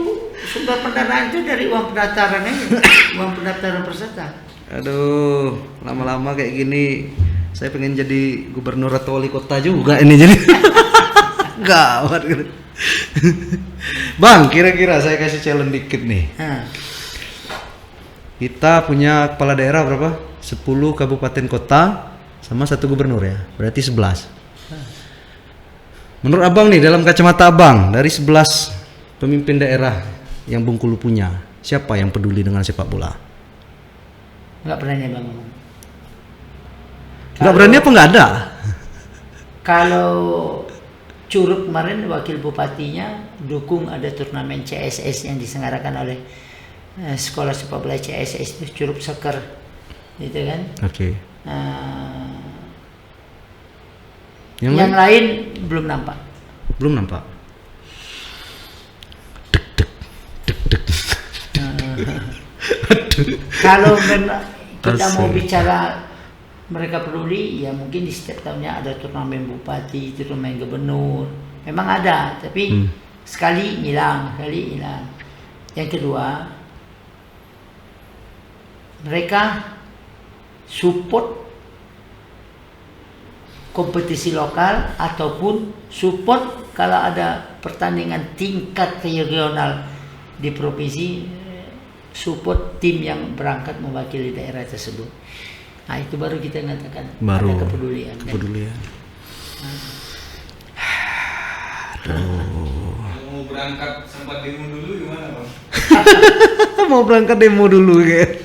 sumber pendanaan itu dari uang pendaftaran aja, uang pendaftaran peserta. Aduh, lama-lama kayak gini saya pengen jadi gubernur atau wali kota juga ini jadi. Gawat gitu. Bang, kira-kira saya kasih challenge dikit nih. Kita punya kepala daerah berapa? 10 kabupaten kota sama 1 gubernur ya. Berarti 11. Menurut abang nih, dalam kacamata abang, dari 11 pemimpin daerah yang Bengkulu punya, siapa yang peduli dengan sepak bola? Nggak berani bang. Nggak berani apa nggak ada? Kalau Curug kemarin wakil bupatinya dukung ada turnamen CSS yang diselenggarakan oleh sekolah sepak bola CSS itu Curug Soccer, gitu kan? Oke. Yang lain belum nampak. Belum nampak. Kalau kita mau bicara mereka peduli, ya mungkin di setiap tahunnya ada turnamen bupati, turnamen gubernur. Memang ada, tapi sekali hilang. Yang kedua, mereka support kompetisi lokal ataupun support kalau ada pertandingan tingkat regional di provinsi, support tim yang berangkat mewakili daerah tersebut. Nah itu baru kita mengatakan ada kepedulian. Kepedulian. Mau berangkat sempat demo dulu gimana bang? Mau berangkat demo dulu kayak.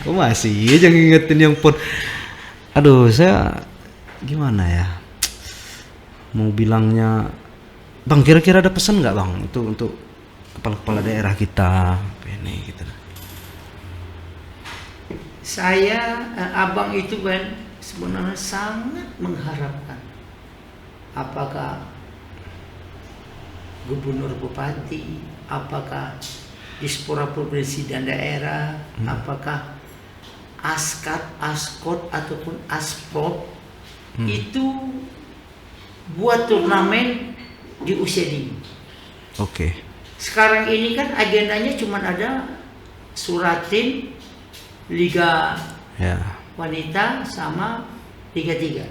Kok masih aja ngingetin yang pon. Aduh, saya gimana ya? Mau bilangnya, bang, kira-kira ada pesan nggak bang untuk kepala-kepala daerah kita ini gitu. Saya abang itu kan sebenarnya sangat mengharapkan apakah gubernur bupati, apakah dispora provinsi dan daerah, apakah askat, askot ataupun asprop itu buat turnamen di usia dini. Oke. Sekarang ini kan agendanya cuma ada suratin Liga Wanita sama Liga 3.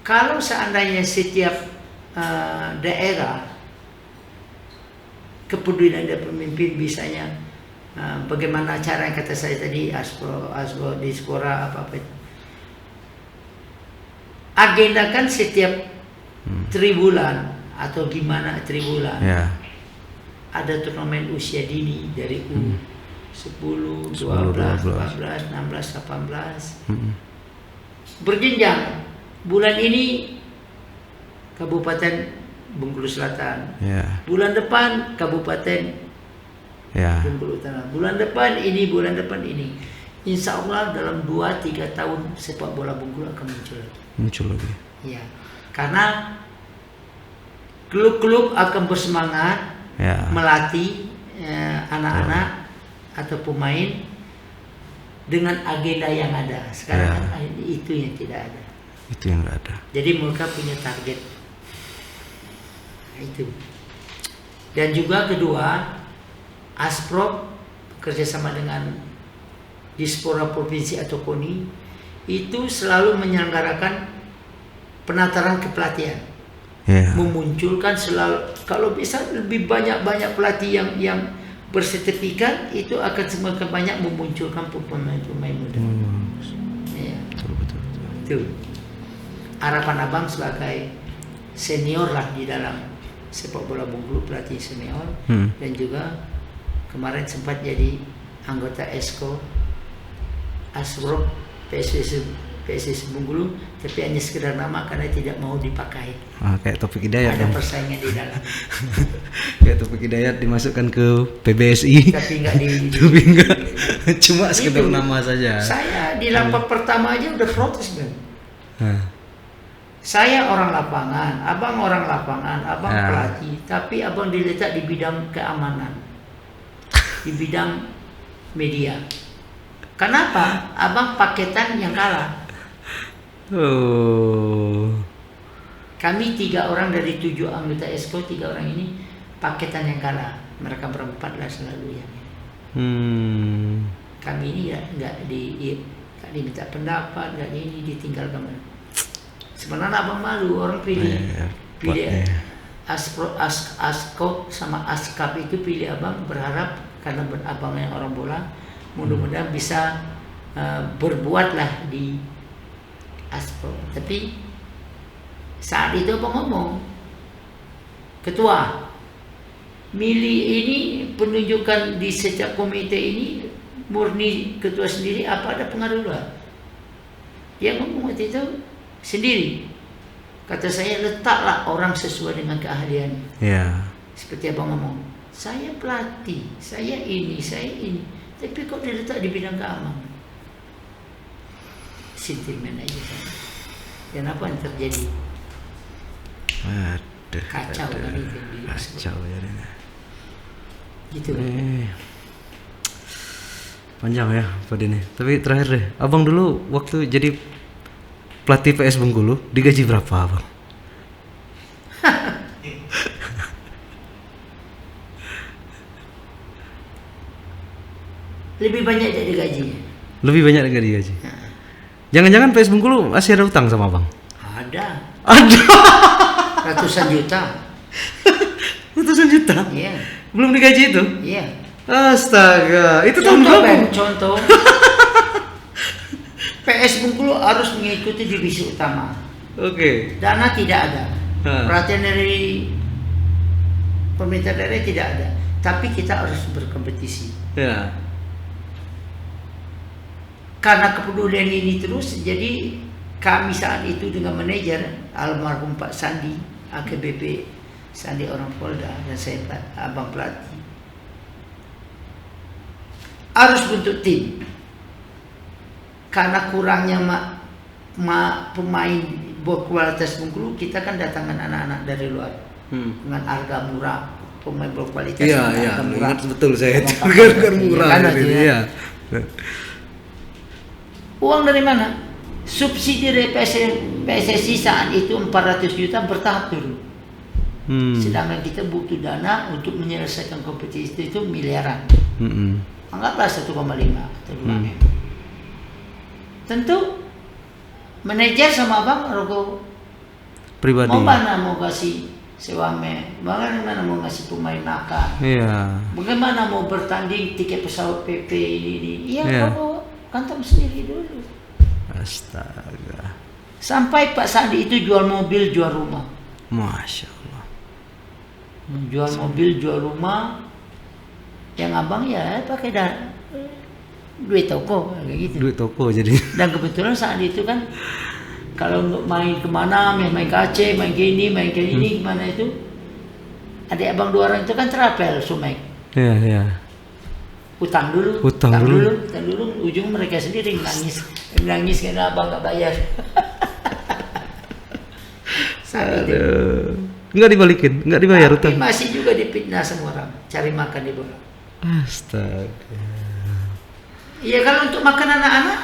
Kalau seandainya setiap daerah kepedulian dari pemimpin bisanya bagaimana cara yang kata saya tadi aspo dispora apa itu, agendakan setiap tribulan atau gimana tribulan ada turnamen usia dini dari U10, 12, 14, 16, 18 berjenjang. Bulan ini Kabupaten Bengkulu Selatan. Ya. Bulan depan Kabupaten Ya. Bengkulu Utara. Bulan depan ini. Insya Allah dalam 2-3 tahun sepak bola Bengkulu akan muncul. Muncul lagi. Ya, karena klub-klub akan bersemangat Ya. melatih anak-anak atau pemain dengan agenda yang ada. Sekarang Ya. kan itu yang tidak ada. Itu yang nggak ada. Jadi mereka punya target. Nah, itu. Dan juga kedua, Asprop kerjasama dengan Dispora Provinsi atau KONI itu selalu menyelenggarakan penataran kepelatihan. Ya. Memunculkan selalu, kalau bisa lebih banyak pelatih yang bersertifikat, itu akan semakin banyak memunculkan pemain-pemain muda. Ya. Betul. Itu harapan abang sebagai senior lah di dalam sepak bola Bengkulu, pelatih senior, dan juga kemarin sempat jadi anggota Esko Asprop PSSI Bengkulu, tapi hanya sekedar nama karena tidak mau dipakai. Kayak Taufik Hidayat. Ada persaingan di dalam. Kayak Taufik Hidayat dimasukkan ke PBSI. Tapi nggak Tapi enggak. Cuma sekedar Itu. nama saja. Saya di lapak pertama aja udah protes kan. Saya orang lapangan, abang orang lapangan, abang Ya. pelatih, tapi abang diletak di bidang keamanan, di bidang media. Kenapa? Abang paketan yang kalah. Oh. Kami 3 orang dari 7 anggota Esko, 3 orang ini paketan yang kalah. Mereka berempat lah selalu yang ini. Kami ini nggak diminta pendapat, nggak ini ditinggalkan. Sebenarnya abang malu, orang pilih Askop sama Askap itu pilih abang, berharap karena abang yang orang bola, mudah-mudahan bisa berbuatlah di Askop. Tapi saat itu abang ngomong, ketua milih ini penunjukan di setiap komite ini murni ketua sendiri apa ada pengaruh luar? Dia ngomong waktu itu sendiri. Kata saya, letaklah orang sesuai dengan keahlian. Ya. Seperti abang ngomong, saya pelatih, saya ini. Tapi kok diletak di bidang keamanan? Sentimen aja kan. Dan apa yang terjadi? Aduh. Kacau kan itu. Kacau jadinya. Gitu. Panjang ya Pak Dini. Tapi terakhir deh, abang dulu waktu jadi pelatih PS Bengkulu digaji berapa abang? Lebih banyak dari gajinya. Lebih banyak dari gaji. Jangan-jangan PS Bengkulu masih ada utang sama abang? Ada. Ada. Ratusan juta. Ratusan juta? Iya. Belum digaji itu? Iya. Astaga, itu tahun Contoh, berapa? Ben, contoh. PS Bengkulu harus mengikuti divisi utama. Oke. Dana tidak ada. Hah. Perhatian dari pemerintah daerah tidak ada. Tapi kita harus berkompetisi. Ya. Karena kepedulian ini terus, jadi kami saat itu dengan manajer almarhum Pak Sandi, AKBP Sandi orang Polda, dan saya abang pelatih, harus bentuk tim. Karena kurangnya pemain berkualitas Bengkulu, kita kan datangkan anak-anak dari luar dengan harga murah, pemain berkualitas dengan harga murah. Ingat betul saya itu Dengan harga harga murah. kan, gitu, artinya. Iya. Uang dari mana? Subsidi dari PSSI saat itu 400 juta bertahap turun. Sedangkan kita butuh dana untuk menyelesaikan kompetisi itu miliaran. Anggaplah 1,5 atau 2 M. Tentu manajer sama abang rokok Pribadi. mau mana mau kasih sewame, bagaimana mau ngasih pemain nakal, Iya. bagaimana mau bertanding tiket pesawat PP ini, iya Iya. rokok kantong sendiri dulu. Astaga. Sampai Pak Sandi itu jual mobil, jual rumah. Masya Allah. Jual mobil, jual rumah. Yang abang ya pakai duit toko kayak gitu. Duit toko jadi. Dan kebetulan saat itu kan kalau untuk main kemana, main ke Aceh, main ke ini, kemana itu, adik abang 2 orang itu kan terapel Sumek. Iya, iya. Utang dulu, ujung mereka sendiri nangis karena abang nggak bayar. Aduh. Nggak dibalikin, nggak dibayar Tapi utang. masih juga dipitnah sama orang, cari makan di bola. Astaga. Iya, kalau untuk makan anak-anak,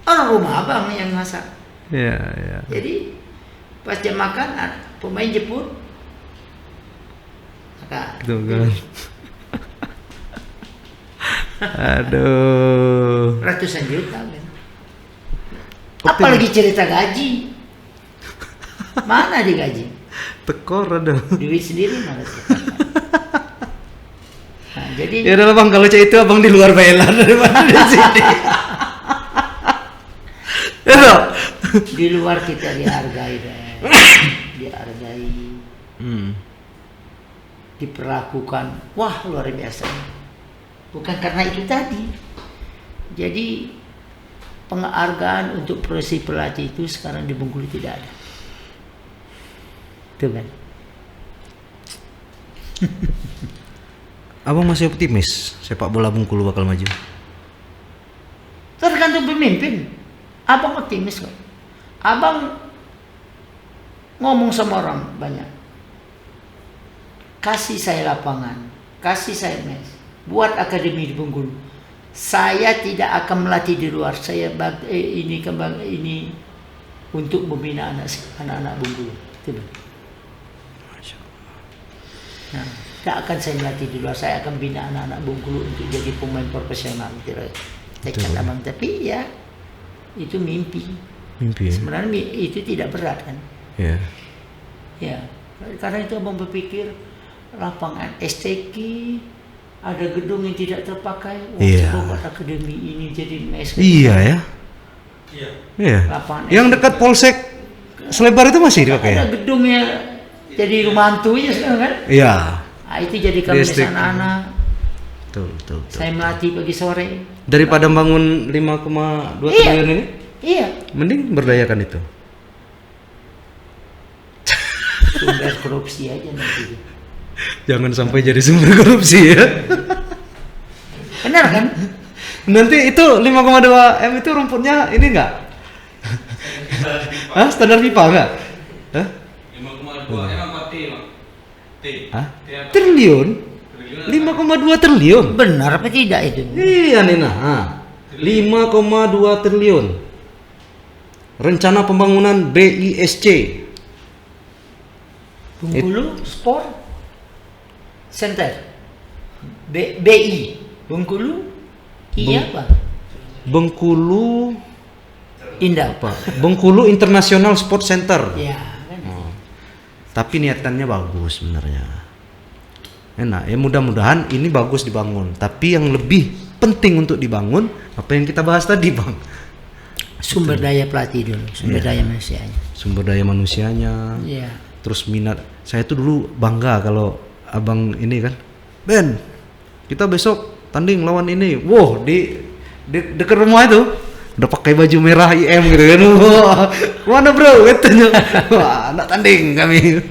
orang rumah abang yang masak. Iya, iya. Jadi pas jam makan, pemain jemput, maka Tuh kan. Aduh. ratusan juta kan. Oke. Apalagi cerita gaji, mana digaji? Tekor ada. Duit sendiri mana sih? Nah, jadi Ya udah bang, kalau cek itu abang di luar Bailar daripada di sini. Ya toh? di luar kita dihargai deh. Dihargai, diperlakukan, wah luar biasa. Bukan karena itu tadi. Jadi penghargaan untuk profesi pelatih itu sekarang di Bengkulu tidak ada. Tuh kan. Abang masih optimis sepak bola Bengkulu bakal maju? Tergantung pemimpin. Abang optimis kok. Abang ngomong sama orang banyak. Kasih saya lapangan, kasih saya mes, buat akademi di Bengkulu. Saya tidak akan melatih di luar. Saya ini untuk membina anak-anak Bengkulu. Nah, tidak akan saya melatih di luar. Saya akan bina anak-anak Bengkulu untuk jadi pemain profesional. Tekad abang, tapi ya itu mimpi. Mimpi. Ya? Sebenarnya itu tidak berat kan? Ya. Ya, karena itu abang berpikir lapangan STK, ada gedung yang tidak terpakai. Iya. Buat akademi ini jadi mes. Iya ya. Iya. Iya. Lapangan Yang STK. dekat Polsek Selebar itu masih dipakai ya? Ada gedungnya jadi rumah hantunya sekarang kan? Iya. Nah, itu jadi kami Di STK. anak-anak. Betul. Saya melatih pagi sore. Daripada bangun 5,2 Iya. triliun ini, Iya. mending berdayakan itu. Sumber korupsi aja nanti. Jangan sampai jadi sumber korupsi ya. Benar kan? Nanti itu 5,2 M itu rumputnya ini enggak? Hah? Standar pipa enggak? Hah? 5,2 emang apa T bang? T. Hah? T apa? Triliun? Triliun 5,2 triliun? Benar apa tidak itu? Iya Nina. 5,2 triliun. Rencana pembangunan BISC. Bengkulu Sport Center. BI. Bengkulu iya apa? Bengkulu Indah. apa? Bengkulu International Sport Center. Ya, kan? Oh. Tapi niatannya bagus sebenarnya. Enak ya, mudah-mudahan ini bagus dibangun. Tapi yang lebih penting untuk dibangun apa yang kita bahas tadi, Bang. Sumber daya pelatih dulu, sumber Iya. daya manusianya. Sumber daya manusianya. Iya. Terus minat. Saya tuh dulu bangga kalau abang ini kan, Ben, kita besok tanding lawan ini. Wow, di dekat rumah itu udah pakai baju merah IM gitu kan. Wah, mana bro katanya. Wah, nak tanding kami.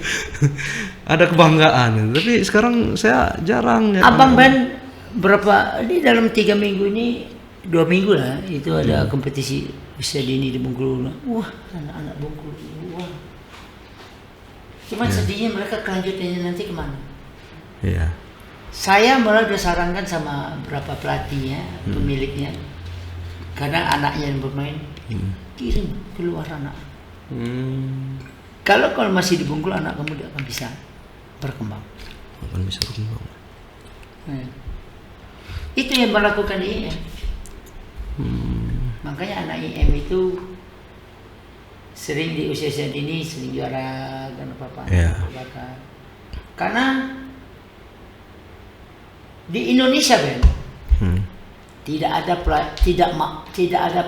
Ada kebanggaan. Tapi sekarang saya jarang ya. Abang Ben berapa di dalam 3 minggu ini 2 minggu lah itu ada kompetisi bisa dini di Bengkulu. Wah, anak-anak Bengkulu. Wah. Cuman sedihnya mereka kelanjutannya nanti kemana? Iya. Saya malah udah sarankan sama beberapa pelatihnya, pemiliknya, karena anaknya yang bermain, kirim keluar anak. Kalau masih di Bengkulu anak kamu tidak akan bisa berkembang. Akan bisa berkembang. Itu yang melakukan IM. Makanya anak IM itu sering di usia dini sering juara dan apa-apa. Iya. Karena di Indonesia Ben tidak ada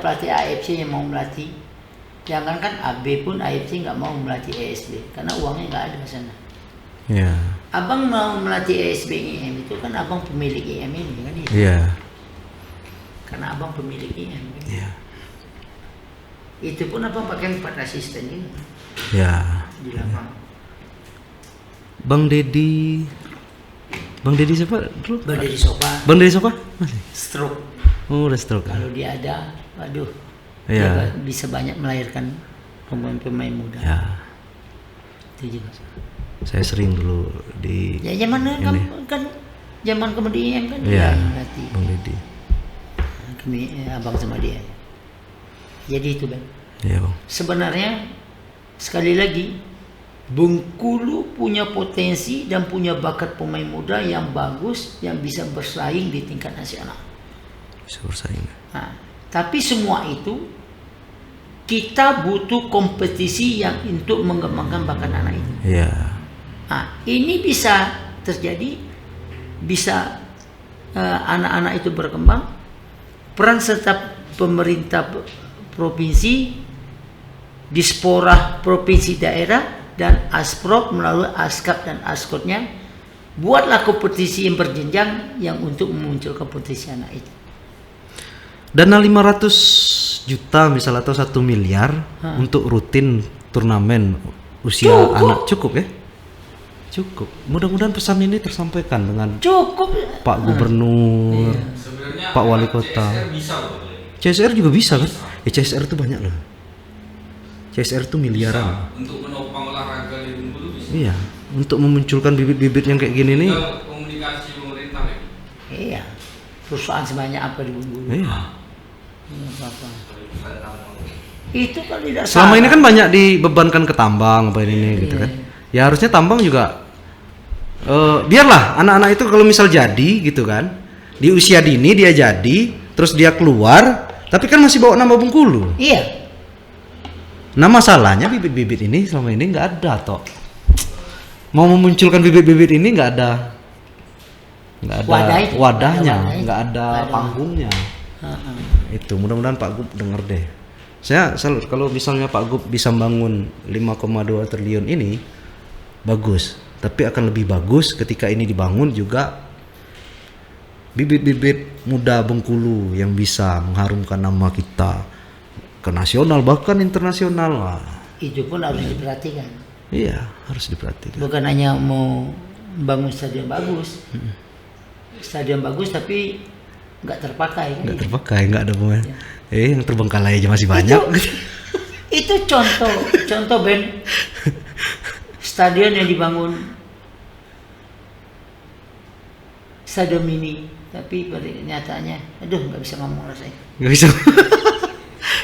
pelatih AFC yang mau melatih. Jangankan AB pun AFC nggak mau melatih ESB karena uangnya nggak ada di sana. Iya. Abang mau melatih ESB IM itu kan abang pemilik IM ini kan? Iya. Karena abang pemilik IM. Kan? Iya. Itu pun abang pakai 4 asisten juga Ya. di lapangan. Bang Dedi siapa dulu? Bang Deddy Sopa Bang Dedi siapa? Masih. stroke. Oh, udah stroke. Kalau dia ada, waduh, Iya. dia bisa banyak melahirkan pemain-pemain muda. Ya. Itu juga. Saya sering dulu di Ya zaman ini. kan zaman kemudian kan Iya. dia yang latih. Bang Dedi. Abang sama dia. Jadi itu Bang. Iya, Bang. Sebenarnya sekali lagi Bengkulu punya potensi dan punya bakat pemain muda yang bagus yang bisa bersaing di tingkat nasional. Bisa bersaing. Nah, tapi semua itu kita butuh kompetisi yang untuk mengembangkan bakat anak itu. Iya. Nah, ini bisa terjadi, bisa anak-anak itu berkembang. Peran serta pemerintah provinsi, Dispora provinsi daerah dan Asprov melalui Askap dan Askotnya buatlah kompetisi yang berjenjang yang untuk memunculkan potensi anak itu. Dana 500 juta misalnya atau 1 miliar untuk rutin turnamen usia Cukup. anak cukup ya? Cukup. Mudah-mudahan pesan ini tersampaikan dengan Cukup. Pak Gubernur, Sebenarnya Pak Wali Kota. CSR bisa loh. CSR juga bisa kan? CSR itu banyak loh. CSR itu miliaran. Untuk menopang olahraga di Bengkulu bisa. Iya, untuk memunculkan bibit-bibit yang kayak gini nih. Tinggal komunikasi pemerintah ya. Iya. Perusahaan sebanyak apa di Bengkulu? Iya. Apa-apa. Itu kan tidak Selama salah. ini kan banyak dibebankan ke tambang apa ini gitu kan. Ya harusnya tambang juga biarlah anak-anak itu kalau misal jadi gitu kan. Di usia dini dia jadi, terus dia keluar, tapi kan masih bawa nama Bengkulu. Iya. Nah masalahnya bibit-bibit ini selama ini nggak ada toh. Mau memunculkan bibit-bibit ini nggak ada Wadah itu. wadahnya, Wadah itu. nggak ada Wadah. panggungnya. Heeh. Itu mudah-mudahan Pak Gub denger deh. Saya kalau misalnya Pak Gub bisa bangun 5,2 triliun ini bagus, tapi akan lebih bagus ketika ini dibangun juga bibit-bibit muda Bengkulu yang bisa mengharumkan nama kita ke nasional bahkan internasional. Wah, Itu pun harus diperhatikan. iya harus diperhatikan. Bukan hanya mau bangun stadion bagus. Stadion bagus tapi nggak terpakai kan? Nggak terpakai, nggak ada pemain. Yang terbengkalai aja masih banyak. Itu contoh Ben. Stadion yang dibangun stadion mini, tapi pada kenyataannya, aduh nggak bisa ngomong lah saya. Nggak bisa.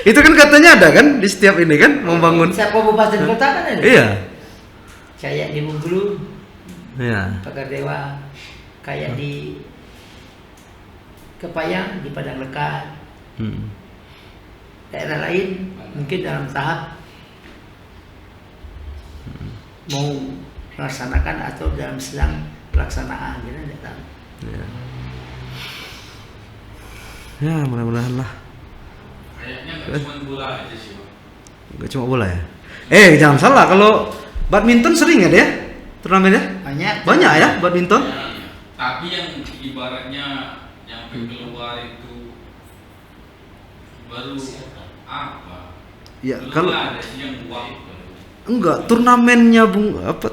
Itu kan katanya ada kan di setiap ini kan membangun. Siapa kabupaten kota kan ada? Iya. Kayak di Bengkulu, Iya. Pagar Dewa, kayak di Kepayang, di Padang Lekat, Hmm. daerah lain mungkin dalam tahap mau melaksanakan atau dalam sedang pelaksanaan, kita tidak tahu. Ya. Ya mudah-mudahan lah. Kayaknya nggak cuma bola aja sih, Pak. Gak cuma bola ya. Jangan salah kalau badminton sering ada ya turnamennya. Banyak ya badminton. Ya, tapi yang ibaratnya yang keluar itu baru apa? Ya Belum kalau ada sih yang buat. enggak turnamennya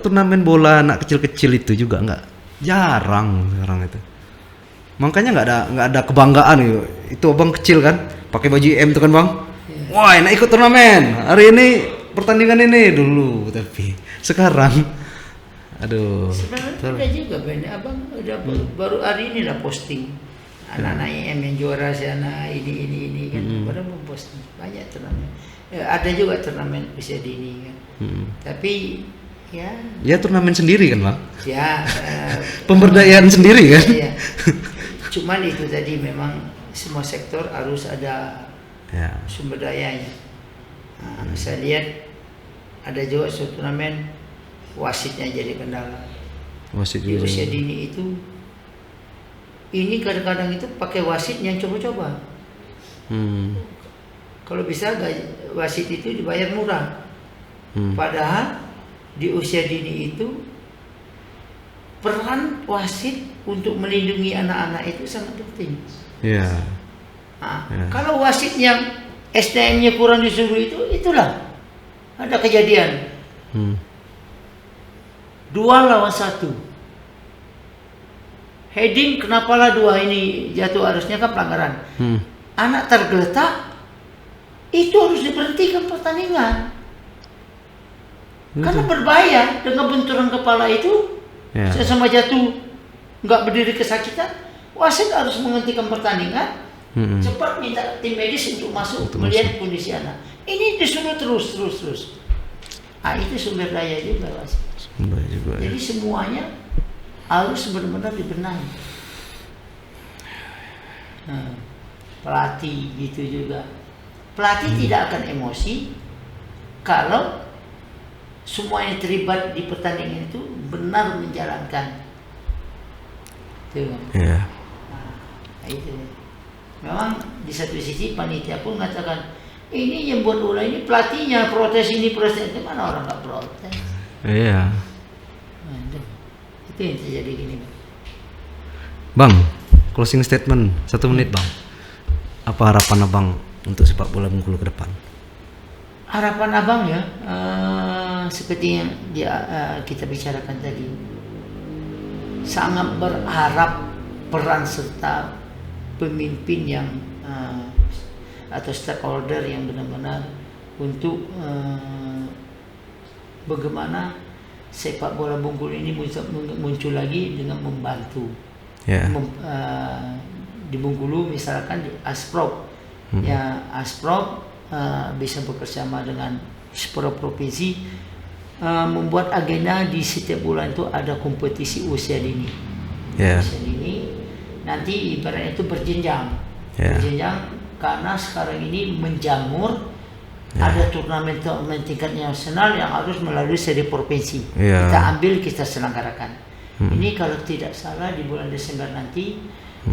turnamen bola anak kecil-kecil itu juga enggak jarang sekarang itu. Makanya nggak ada kebanggaan gitu. Itu abang kecil kan pakai baju IM tuh kan bang. Wah enak ikut turnamen hari ini pertandingan ini dulu tapi sekarang aduh. Sebenarnya udah juga Ben, abang udah baru hari ini lah posting anak-anak IM yang juara sana ini kan, baru mau posting banyak turnamen. Ada juga turnamen usia dini kan, tapi ya Turnamen sendiri kan bang. ya Pemberdayaan sendiri kan. iya. Cuman itu tadi memang semua sektor harus ada Ya. sumber dayanya. Nah, saya lihat ada juga suatu turnamen wasitnya jadi kendala. Wasit Di juga. usia dini itu ini kadang-kadang itu pakai wasit yang coba-coba. Kalau bisa wasit itu dibayar murah. Padahal di usia dini itu peran wasit untuk melindungi anak-anak itu sangat penting. Iya. Nah, kalau wasit yang SDM-nya kurang disuruh itulah ada kejadian 2-1 heading, kenapalah 2 ini jatuh, harusnya kan pelanggaran. Anak tergeletak, itu harus diberhentikan pertandingan. Karena berbahaya dengan benturan kepala itu, sesama jatuh, nggak berdiri kesakitan, wasit harus menghentikan pertandingan, cepat minta tim medis untuk masuk melihat kondisi anak. Ini disuruh terus. Itu sumber daya juga, wasit. Jadi semuanya harus benar-benar dibenahi. Pelatih gitu juga. Pelatih tidak akan emosi kalau semua yang terlibat di pertandingan itu benar menjalankan. Tuh. Iya. Itu. Memang di satu sisi panitia pun mengatakan ini yang buat bola ini pelatihnya protes ini protes itu, mana orang nggak protes. Iya. Itu yang terjadi gini. Bang, closing statement 1 menit bang. Apa harapan abang untuk sepak bola Bengkulu ke depan? Harapan abang ya, seperti yang kita bicarakan tadi, sangat berharap peran serta pemimpin yang atau stakeholder yang benar-benar untuk bagaimana sepak bola Bengkulu ini muncul lagi dengan membantu. Di Bengkulu misalkan di Asprop, ya Asprop bisa bekerjasama dengan seluruh provinsi membuat agenda di setiap bulan itu ada kompetisi usia dini. Usia dini nanti ibaratnya itu berjenjang, berjenjang karena sekarang ini menjamur. Ada turnamen tingkat nasional yang harus melalui seri provinsi. Kita ambil, kita selenggarakan. Ini kalau tidak salah di bulan Desember nanti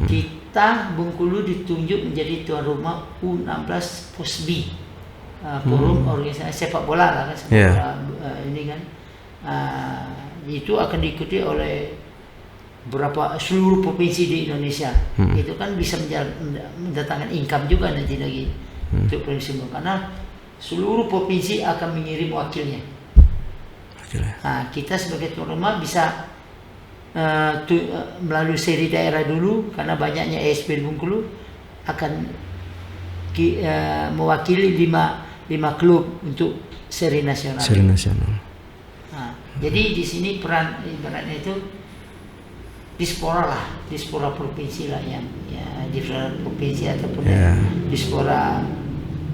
kita Bengkulu ditunjuk menjadi tuan rumah U16 POSBI, forum organisasi sepak bola lah kan, bola, ini kan itu akan diikuti oleh seluruh provinsi di Indonesia. Itu kan bisa mendatangkan income juga nanti lagi untuk provinsi karena seluruh provinsi akan mengirim wakilnya. Kita sebagai tuan rumah bisa melalui seri daerah dulu karena banyaknya ESP Bengkulu akan mewakili 5 klub untuk seri nasional. Jadi di sini peran ibaratnya itu dispora provinsi lah yang dispora provinsi ataupun dispora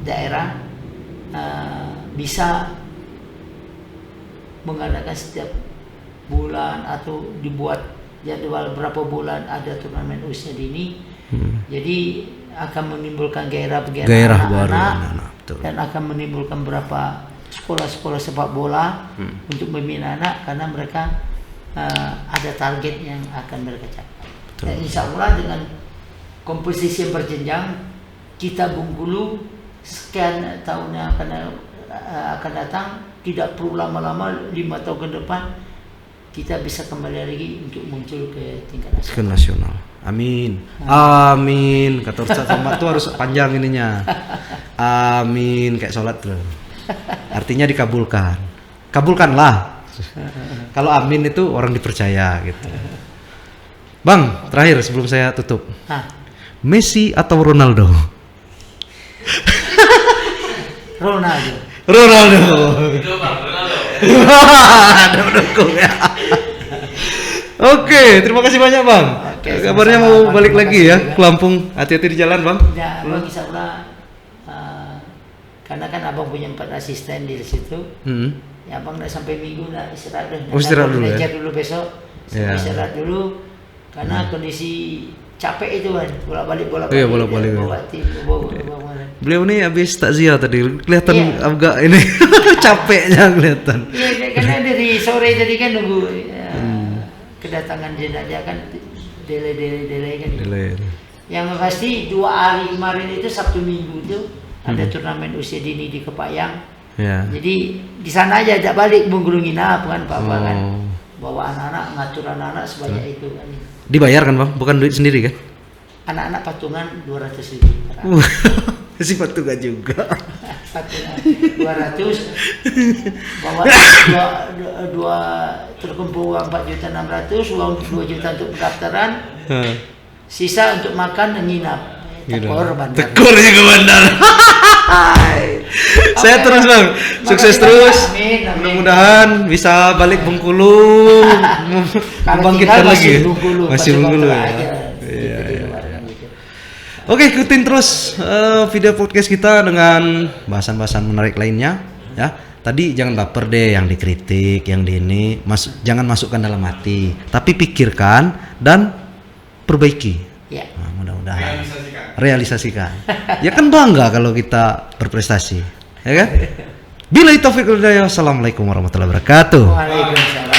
daerah bisa mengadakan setiap bulan atau dibuat jadwal berapa bulan ada turnamen usia dini. Jadi akan menimbulkan gairah anak-anak dan akan menimbulkan berapa sekolah-sekolah sepak bola untuk membina anak karena mereka ada target yang akan mereka capai. Dan insya Allah dengan komposisi yang berjenjang kita Bengkulu sekian tahun yang akan datang tidak perlu lama-lama 5 tahun ke depan kita bisa kembali lagi untuk muncul ke tingkat nasional. Amin. Amin. Kata Ustaz Somad tuh harus panjang ininya. Amin kayak sholat tuh. Artinya dikabulkan. Kabulkanlah. Kalau amin itu orang dipercaya gitu. Bang, terakhir sebelum saya tutup. Messi atau Ronaldo? Ronaldo. Itu Bang, Ronaldo. Ada mendukung ya. Oke, terima kasih banyak Bang. Kabarnya mau balik lagi ya ke Lampung. Hati-hati di jalan Bang. Ya, Bang insya Allah. Karena kan abang punya 4 asisten di situ. Ya abang udah sampai minggu udah istirahat dulu. Istirahat dulu ya. Dulu besok. Istirahat dulu. Karena kondisi capek itu kan, bolak-balik. Iya, bolak-balik. Beliau nih habis takziah tadi, kelihatan agak ini capeknya kelihatan. Iya, karena dari sore tadi kan nunggu kedatangan jenazah kan delay kan. Yang pasti 2 hari kemarin itu Sabtu Minggu itu ada turnamen usia dini di Kepayang. Jadi di sana aja ajak balik Bengkulu nginap kan Pak kan. Bawa anak-anak, ngatur anak-anak sebanyak itu kan. Dibayar kan Bang? Bukan duit sendiri kan? Anak-anak patungan 200.000. Sifat tukang juga. 200 bawa dua terkumpul uang 4.600.000, uang 2 juta untuk pendaftaran, sisa untuk makan dan nginap. Tekor bandar. Tekor juga bandar. Saya terus bang, sukses terus. Amin. Mudah-mudahan bisa balik Bengkulu, membangkitkan lagi. Masih Bengkulu ya. Iya. Oke, ikutin terus video podcast kita dengan bahasan-bahasan menarik lainnya ya. Tadi jangan baper deh yang dikritik, yang di ini, jangan masukkan dalam hati, tapi pikirkan dan perbaiki. Ya. Nah, mudah-mudahan realisasikan. Ya kan bangga kalau kita berprestasi, ya kan? Billahi taufiq wal hidayah. Assalamualaikum warahmatullahi wabarakatuh. Waalaikumsalam.